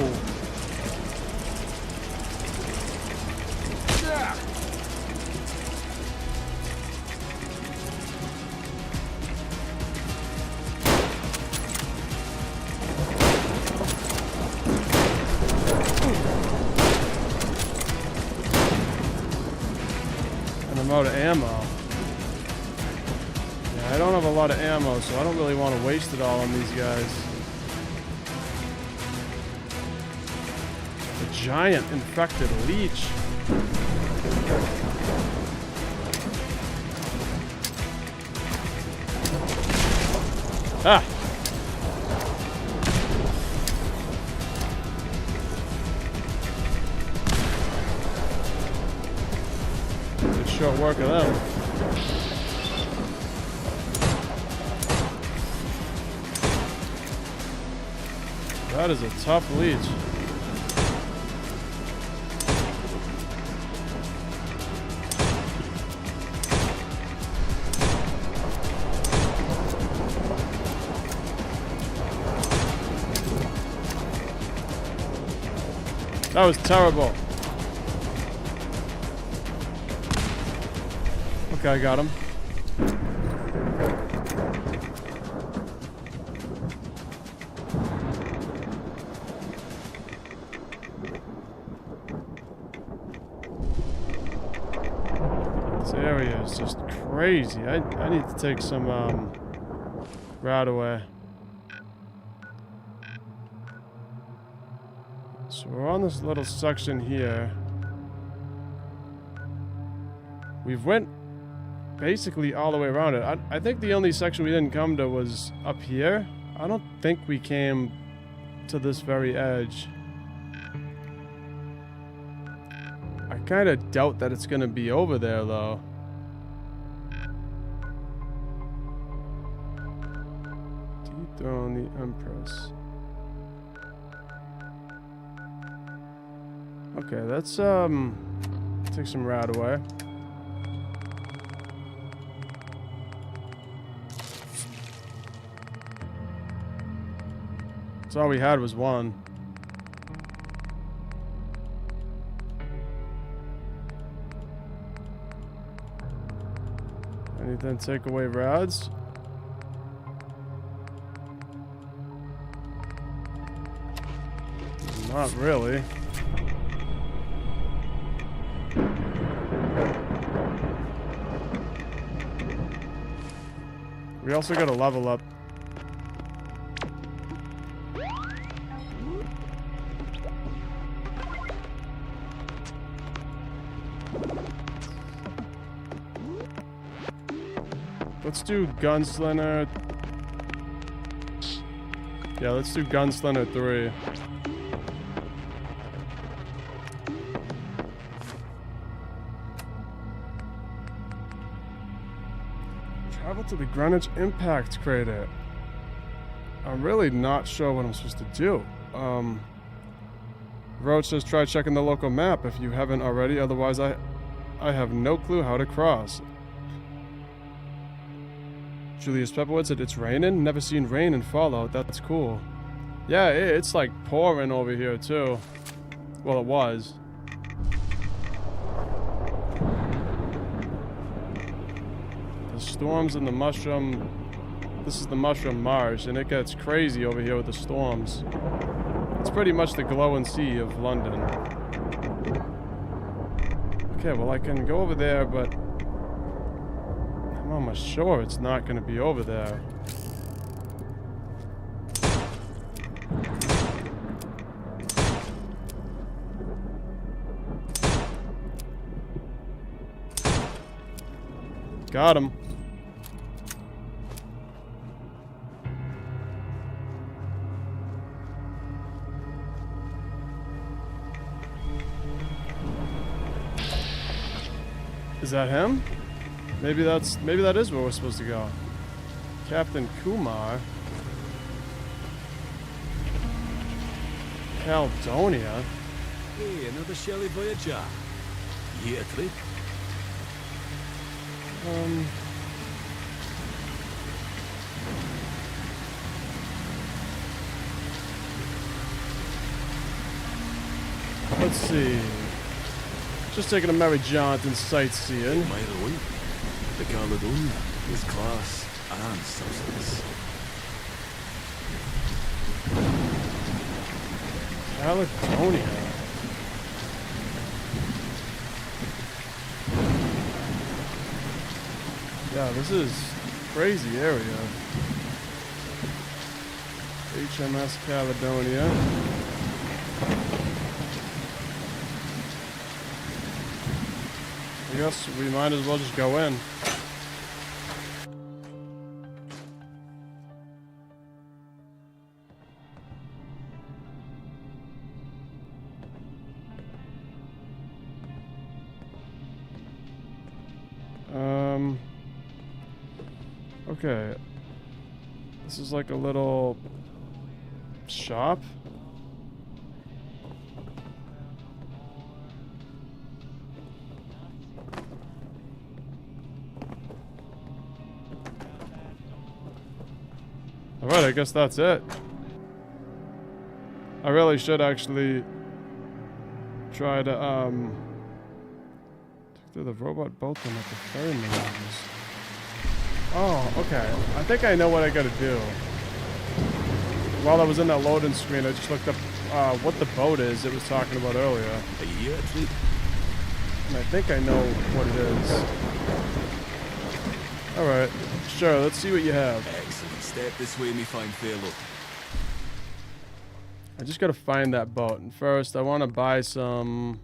Speaker 1: Yeah. And I'm out of ammo. Yeah, I don't have a lot of ammo, so I don't really want to waste it all on these guys. Giant infected leech. Ah! Good short work of them. That is a tough leech. That was terrible. Okay, I got him. This area is just crazy. I need to take some rat away. So we're on this little section here. We've went basically all the way around it. I think the only section we didn't come to was up here. I don't think we came to this very edge. I kind of doubt that it's going to be over there though. Dethrone the Empress. Okay, let's take some rat away. That's all we had was one. Anything take away rads? Not really. We also got to level up. Let's do Gunslinger. Yeah, let's do Gunslinger 3. Travel to the Greenwich Impact Crater. I'm really not sure what I'm supposed to do. Roach says try checking the local map if you haven't already, otherwise I have no clue how to cross. Julius Pepperwood said it's raining? Never seen rain in Fallout, that's cool. Yeah, it's like pouring over here too. Well, it was. The storms in the mushroom... This is the mushroom marsh, and it gets crazy over here with the storms. It's pretty much the glowing sea of London. Okay, well I can go over there, but... I'm almost sure it's not going to be over there. Got him. Is that him? Maybe that is where we're supposed to go. Captain Kumar. Caledonia.
Speaker 12: Hey, another Shelley Voyager. You a trip?
Speaker 1: Let's see. Just taking a Mary Johnson sightseeing.
Speaker 12: By the way, the Caledonia is class and substance.
Speaker 1: Caledonia. Yeah, this is crazy area. HMS Caledonia. I guess we might as well just go in. Okay. This is like a little shop. Alright, I guess that's it. I really should actually try to, take to the robot boat thing at the ferryman office. Oh, okay. I think I know what I gotta do. While I was in that loading screen, I just looked up what the boat is it was talking about earlier. And I think I know what it is. Alright, sure, let's see what you have.
Speaker 12: Excellent. Step this way, me fine fellow.
Speaker 1: I just gotta find that boat. And first, I want to buy some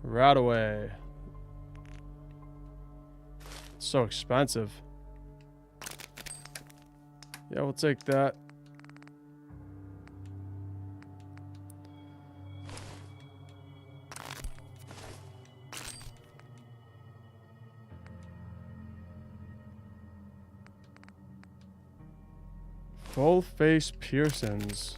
Speaker 1: right away. It's so expensive. Yeah, we'll take that. Full face piercings.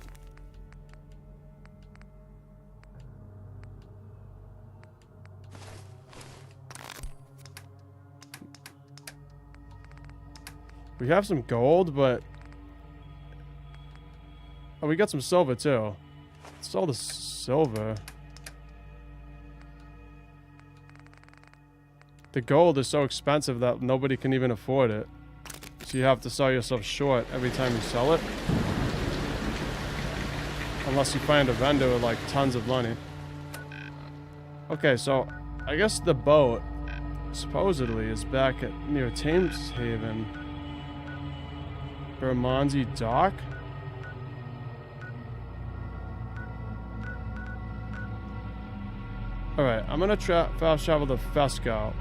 Speaker 1: We have some gold, but oh, we got some silver too. It's all the silver. The gold is so expensive that nobody can even afford it. So you have to sell yourself short every time you sell it. Unless you find a vendor with like tons of money. Okay, so I guess the boat supposedly is back at near Thames Haven. Bermondsey Dock? Alright, I'm gonna fast travel to Fesco.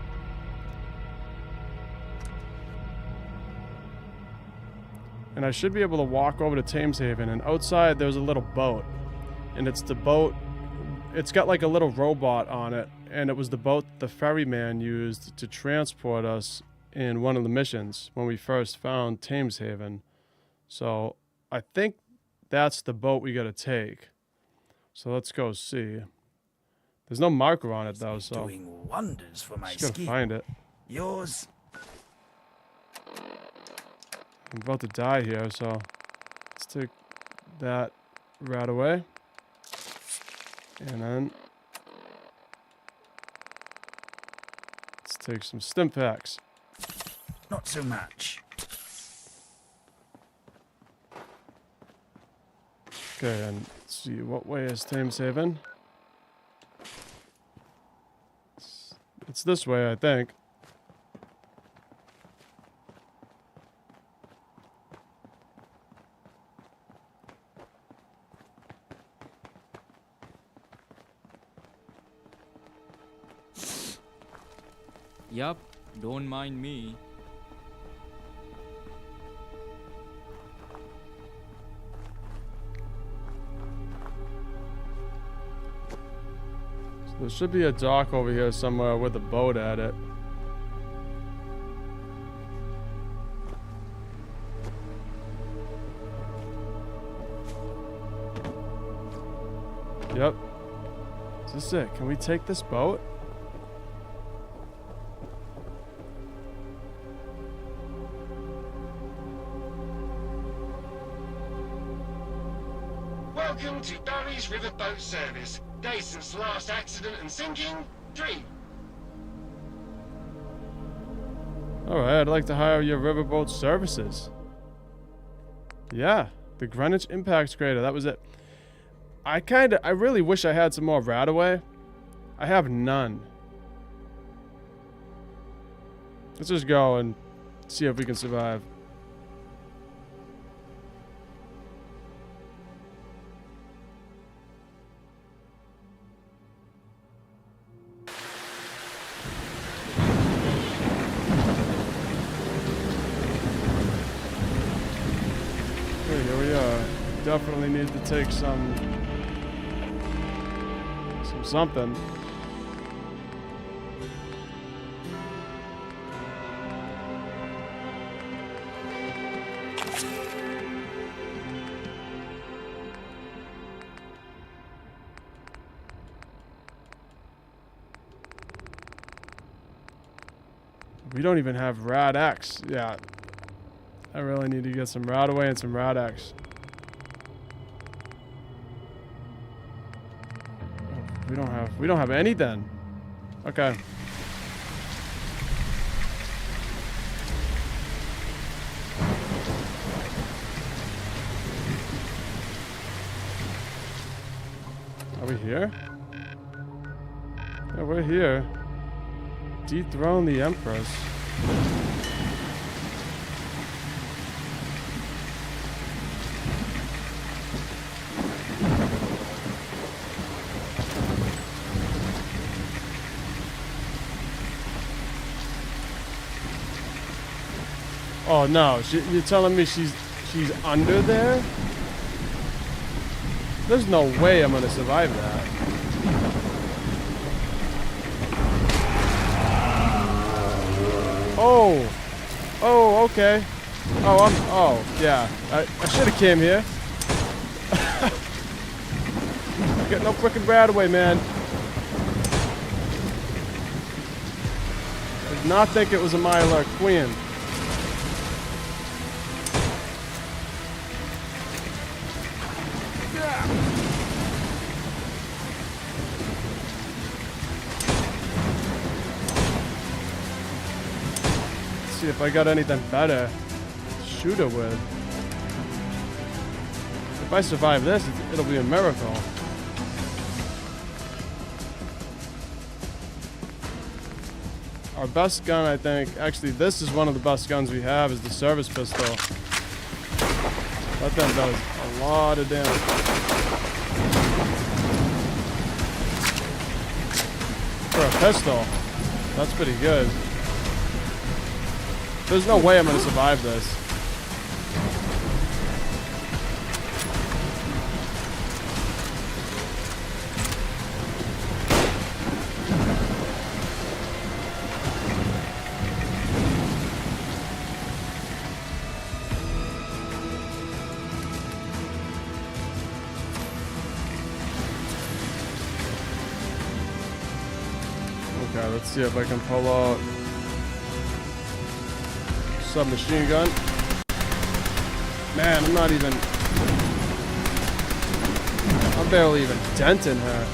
Speaker 1: And I should be able to walk over to Thames Haven, and outside there's a little boat. And it's the boat, it's got like a little robot on it, and it was the boat the ferryman used to transport us in one of the missions when we first found Thames Haven. So I think that's the boat we gotta take. So let's go see. There's no marker on it though, so
Speaker 11: Doing wonders for my
Speaker 1: just gotta
Speaker 11: skin.
Speaker 1: find it.
Speaker 11: Yours.
Speaker 1: I'm about to die here, so let's take that right away. And then let's take some stim packs.
Speaker 11: Not so much.
Speaker 1: Okay, and let's see, what way is Thames Haven? It's this way, I think.
Speaker 13: Yup, don't mind me.
Speaker 1: So there should be a dock over here somewhere with a boat at it. Yep. Is this it? Can we take this boat?
Speaker 16: Welcome to Barry's Riverboat Service. Days since last accident and sinking, 3.
Speaker 1: Alright, I'd like to hire your riverboat services. Yeah, the Greenwich Impact Crater, that was it. I really wish I had some more Radaway. I have none. Let's just go and see if we can survive. Okay, here we are. Definitely need to take some something. We don't even have Rad X. Yeah. I really need to get some Radaway and some Rad X. We don't have any then. Okay. Are we here? Yeah, we're here. Dethrone the Empress. Oh no, you're telling me she's under there? There's no way I'm gonna survive that. Oh, okay. Yeah. I should have came here. I got no frickin' Radaway, man. I did not think it was a Mylar Queen. See if I got anything better to shoot her with. If I survive this, it'll be a miracle. Our best gun, I think, actually this is one of the best guns we have, is the service pistol. That thing does a lot of damage. For a pistol, that's pretty good. There's no way I'm gonna survive this. Okay, let's see if I can pull out submachine gun. Man, I'm barely even denting her.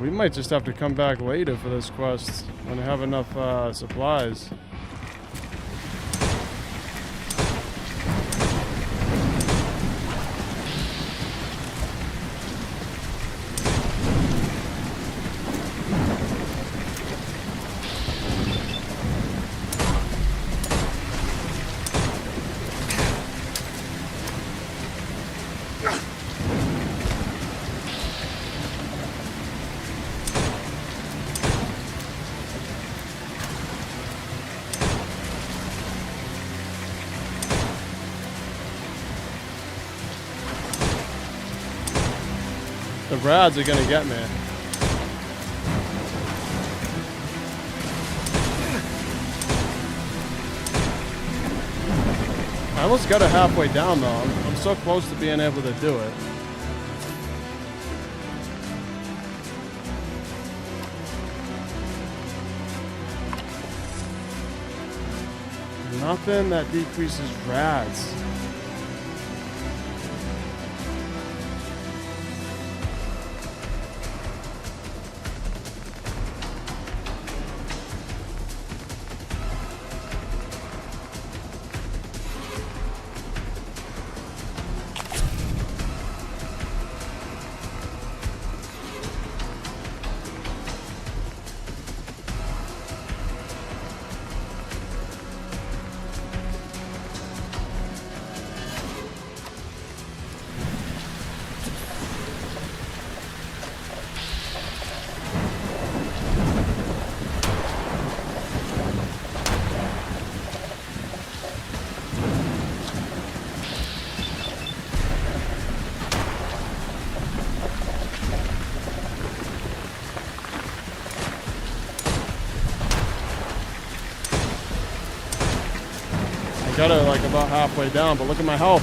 Speaker 1: We might just have to come back later for this quest when I have enough supplies. The Rads are gonna get me. almost got it halfway down though. I'm so close to being able to do it. Nothing that decreases rats. Got it like about halfway down, but look at my health.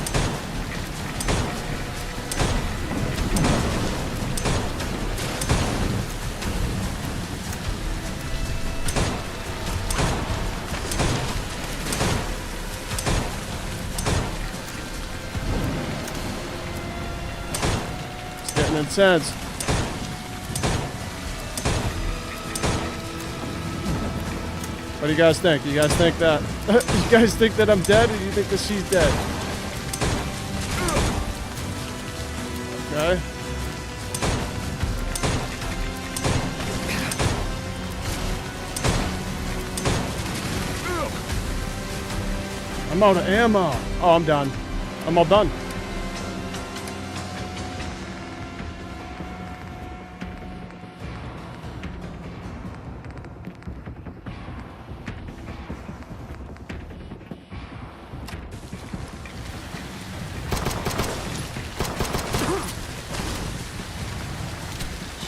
Speaker 1: It's getting intense. What do you guys think? You guys think that you guys think that I'm dead, or do you think that she's dead? Okay. I'm out of ammo. Oh, I'm done. I'm all done.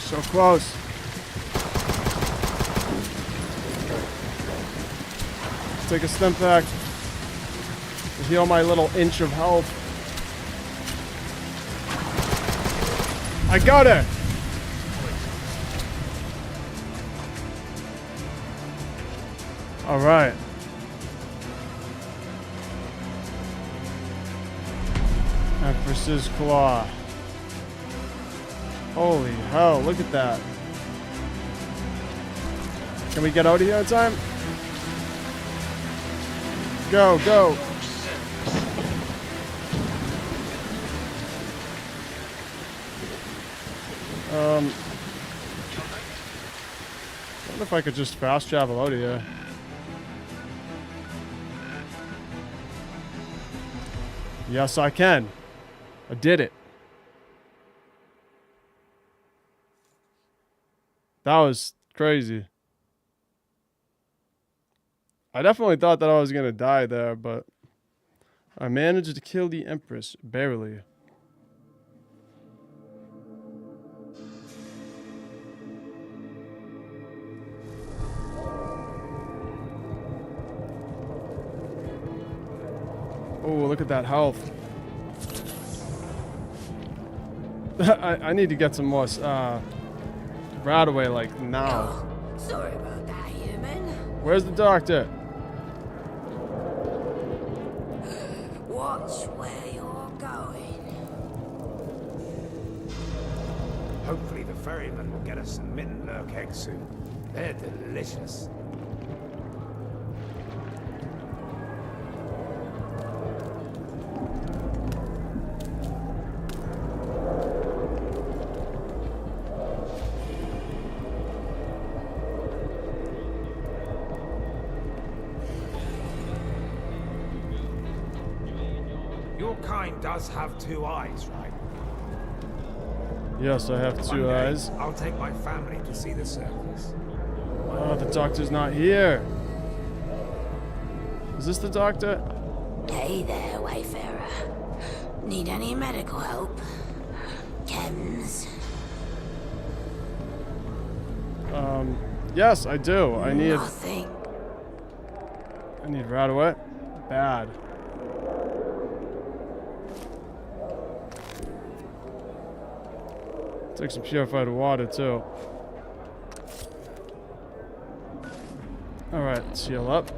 Speaker 1: So close. Take a stim pack to heal my little inch of health. I got it! Alright. Empress's Claw. Holy hell, look at that. Can we get out of here in time? Go, go. I wonder if I could just fast travel out of here. Yes, I can. I did it. That was crazy. I definitely thought that I was gonna die there, but I managed to kill the Empress, barely. Oh, look at that health. I need to get some more right away, like now.
Speaker 6: Oh, sorry about that, human.
Speaker 1: Where's the doctor?
Speaker 6: Watch where you're going.
Speaker 11: Hopefully the ferryman will get us some mint lurk eggs soon. They're delicious. Your kind does have two eyes, right?
Speaker 1: Yes, I have two eyes.
Speaker 11: I'll take my family to see the circus.
Speaker 1: Oh, the doctor's not here. Is this the doctor?
Speaker 6: Hey there, Wayfarer. Need any medical help? Chems?
Speaker 1: Yes, I do. I need
Speaker 6: Nothing.
Speaker 1: right away. Bad. Take some purified water too. Alright, let's heal up.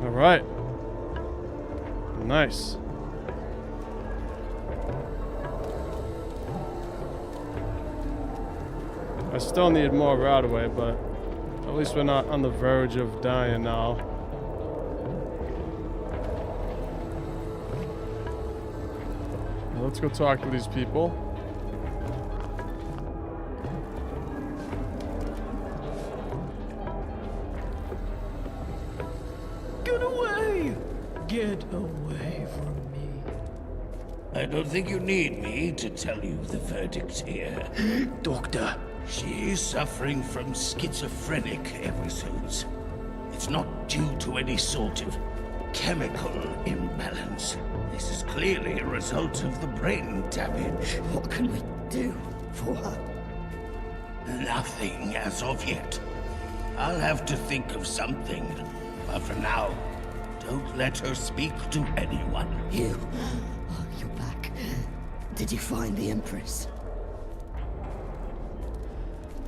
Speaker 1: Alright. Nice. I still need more right away, but at least we're not on the verge of dying now. Now let's go talk to these people.
Speaker 11: Get away! Get away from me.
Speaker 20: I don't think you need me to tell you the verdict here. Doctor, she is suffering from schizophrenic episodes. It's not due to any sort of chemical imbalance. This is clearly a result of the brain damage.
Speaker 6: What can we do for her?
Speaker 20: Nothing as of yet. I'll have to think of something. But for now, don't let her speak to anyone.
Speaker 6: You. Oh, you're back. Did you find the Empress?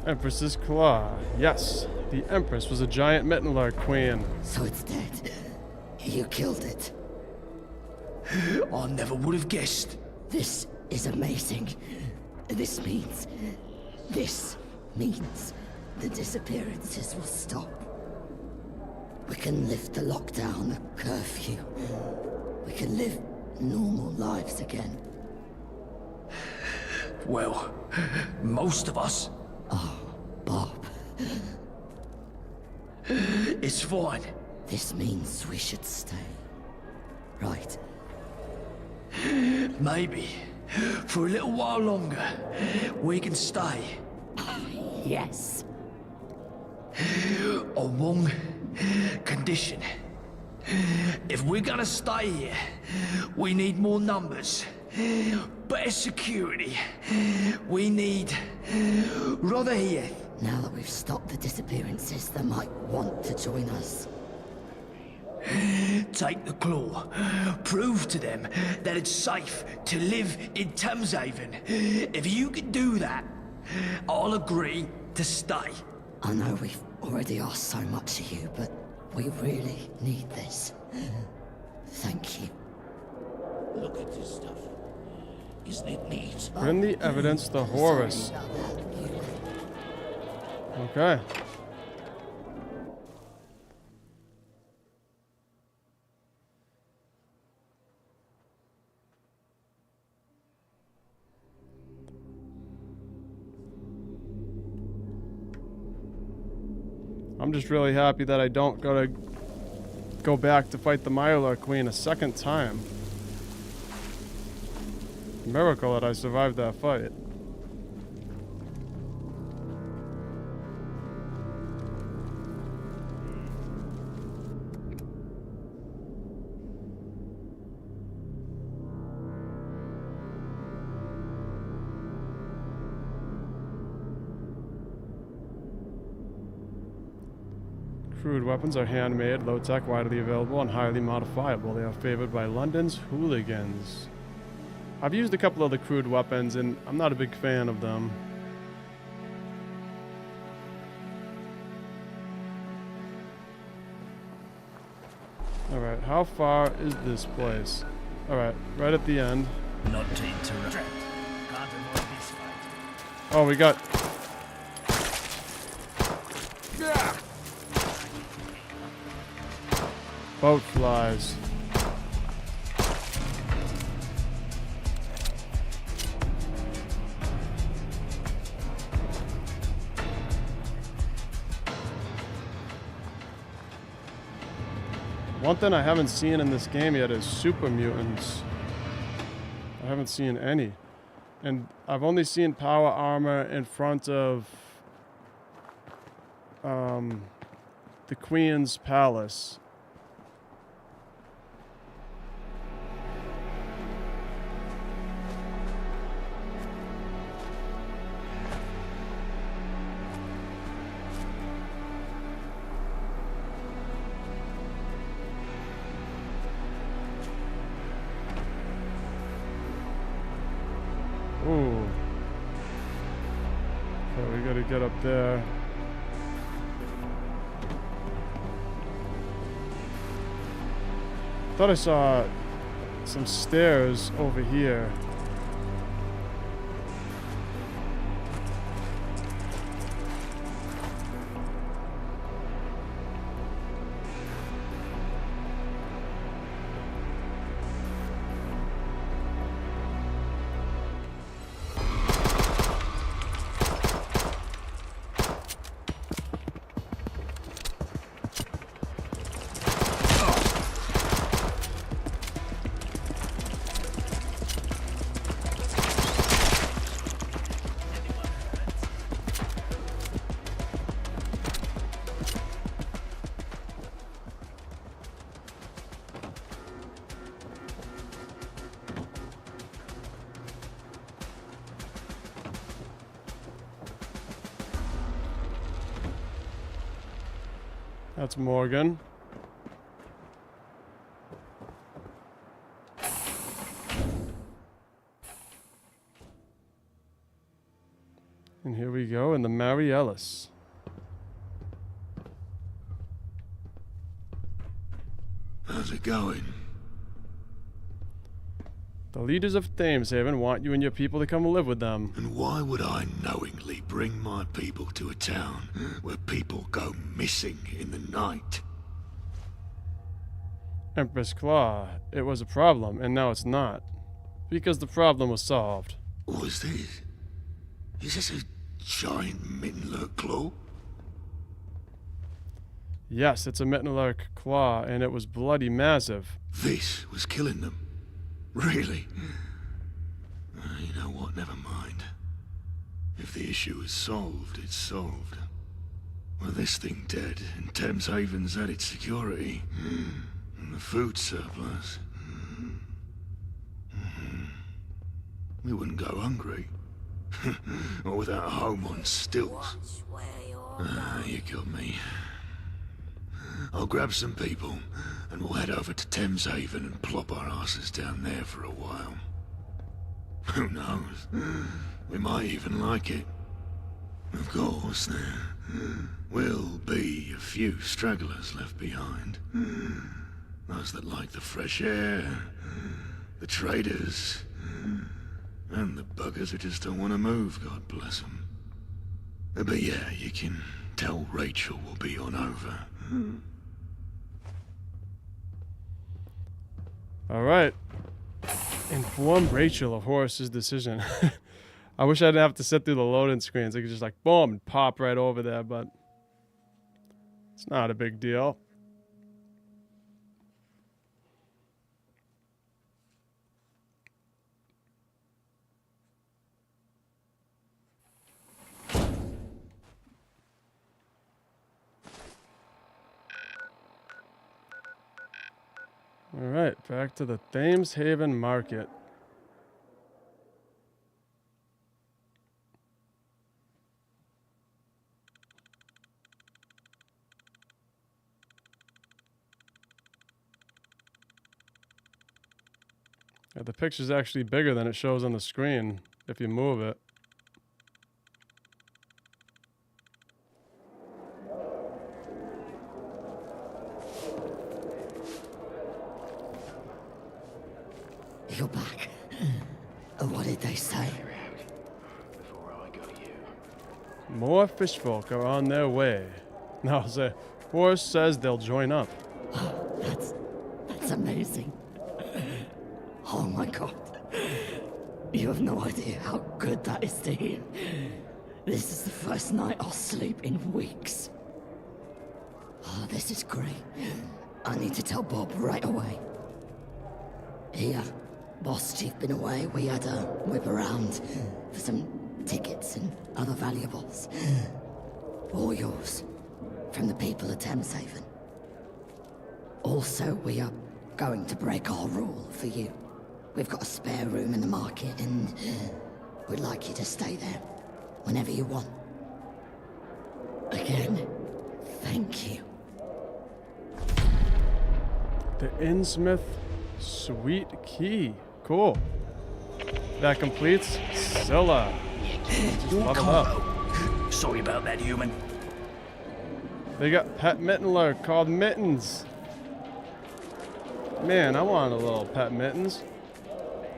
Speaker 1: Empress's Claw. Yes, the Empress was a giant Mittenlar queen.
Speaker 6: So it's dead. You killed it.
Speaker 20: I never would have guessed.
Speaker 6: This is amazing. This means the disappearances will stop. We can lift the lockdown, the curfew. We can live normal lives again.
Speaker 20: Well, most of us.
Speaker 6: Oh, Bob.
Speaker 20: It's fine.
Speaker 6: This means we should stay. Right.
Speaker 20: Maybe. For a little while longer, we can stay.
Speaker 6: Yes.
Speaker 20: On one condition. If we're gonna stay here, we need more numbers. Better security. We need Rother here.
Speaker 6: Now that we've stopped the disappearances, they might want to join us.
Speaker 20: Take the claw. Prove to them that it's safe to live in Thameshaven. If you can do that, I'll agree to stay.
Speaker 6: I know we've already asked so much of you, but we really need this. Thank you.
Speaker 20: Look at this stuff. Isn't it neat?
Speaker 1: Bring the evidence to Horus. Okay. I'm just really happy that I don't gotta go back to fight the Mylar Queen a second time. Miracle that I survived that fight. Crude weapons are handmade, low-tech, widely available, and highly modifiable. They are favored by London's hooligans. I've used a couple of the crude weapons, and I'm not a big fan of them. Alright, how far is this place? Alright, right at the end.
Speaker 11: Not to interrupt. Can't avoid this fight.
Speaker 1: Oh, we got... boat flies. One thing I haven't seen in this game yet is super mutants. I haven't seen any. And I've only seen power armor in front of the Queen's Palace. get up there. Thought I saw some stairs over here. That's Morgan. And here we go in the Mary Ellis.
Speaker 15: How's it going?
Speaker 1: The leaders of Thameshaven want you and your people to come live with them.
Speaker 15: And why would I knowingly bring my people to a town where people go missing in the night?
Speaker 1: Empress Claw, it was a problem, and now it's not. Because the problem was solved.
Speaker 15: What is this? Is this a giant Mittenlurk claw?
Speaker 1: Yes, it's a Mittenlurk claw, and it was bloody massive.
Speaker 15: This was killing them. Really? You know what, never mind. If the issue is solved, it's solved. With this thing dead, and Thameshaven's at its security, and the food surplus, we wouldn't go hungry. Or without a home on stilts. You got me. I'll grab some people, and we'll head over to Thameshaven and plop our asses down there for a while. Who knows? We might even like it. Of course, there will be a few stragglers left behind. Those that like the fresh air, the traders, and the buggers who just don't want to move, God bless them. But yeah, you can tell Rachel will be on over.
Speaker 1: Alright. Inform Rachel of Horace's decision. I wish I didn't have to sit through the loading screens. I could just like, boom, and pop right over there, but it's not a big deal. Alright, back to the Thameshaven Market. Yeah, the picture's actually bigger than it shows on the screen if you move it.
Speaker 6: You're back. What did they say?
Speaker 1: More fishfolk are on their way. Now, the horse says they'll join up.
Speaker 6: That's amazing. Oh my god. You have no idea how good that is to hear. This is the first night I'll sleep in weeks. Oh, this is great. I need to tell Bob right away. Here, Boss Chief been away. We had a whip around for some tickets and other valuables. All yours, from the people of Thameshaven. Also, we are going to break our rule for you. We've got a spare room in the market, and we'd like you to stay there whenever you want. Again, thank you.
Speaker 1: The Innsmouth Sweet Key. Cool. That completes Zilla. Just level up.
Speaker 20: Sorry about that, human.
Speaker 1: They got pet mittler called Mittens. Man, I want a little pet Mittens.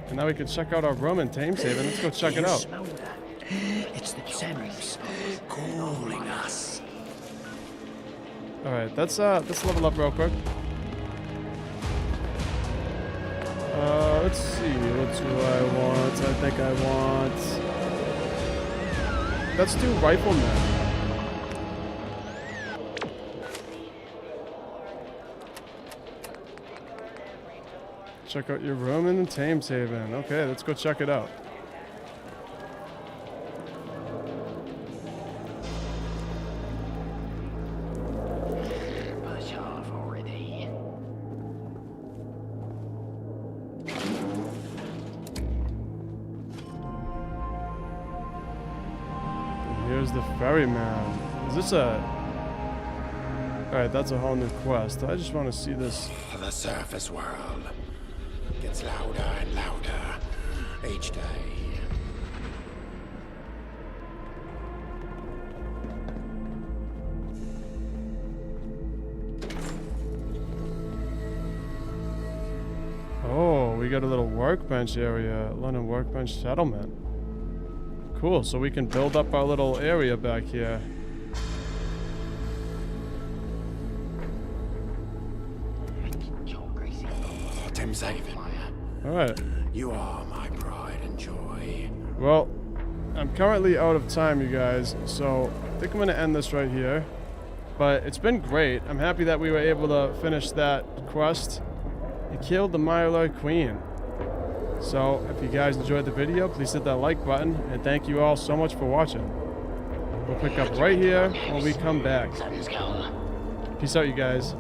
Speaker 1: And now we can check out our room and tame save, and let's go check it out.
Speaker 20: Smell that? It's the Thames calling us.
Speaker 1: All right, let's level up real quick. Let's see. What do I want? I think I want. Let's do rifleman. Check out your room in the Thames Haven. Okay, let's go check it out. Here's the ferryman. Is this a... Alright, that's a whole new quest. I just want to see this.
Speaker 22: The surface world gets louder and louder each day.
Speaker 1: Oh, we got a little workbench area. London Workbench Settlement. Cool, so we can build up our little area back here.
Speaker 22: Thames Haven.
Speaker 1: Alright.
Speaker 22: You are my pride and joy.
Speaker 1: Well, I'm currently out of time, you guys, so I think I'm going to end this right here. But it's been great. I'm happy that we were able to finish that quest. It killed the Myrloy Queen. So, if you guys enjoyed the video, please hit that like button, and thank you all so much for watching. We'll pick up right here when we come back. Peace out, you guys.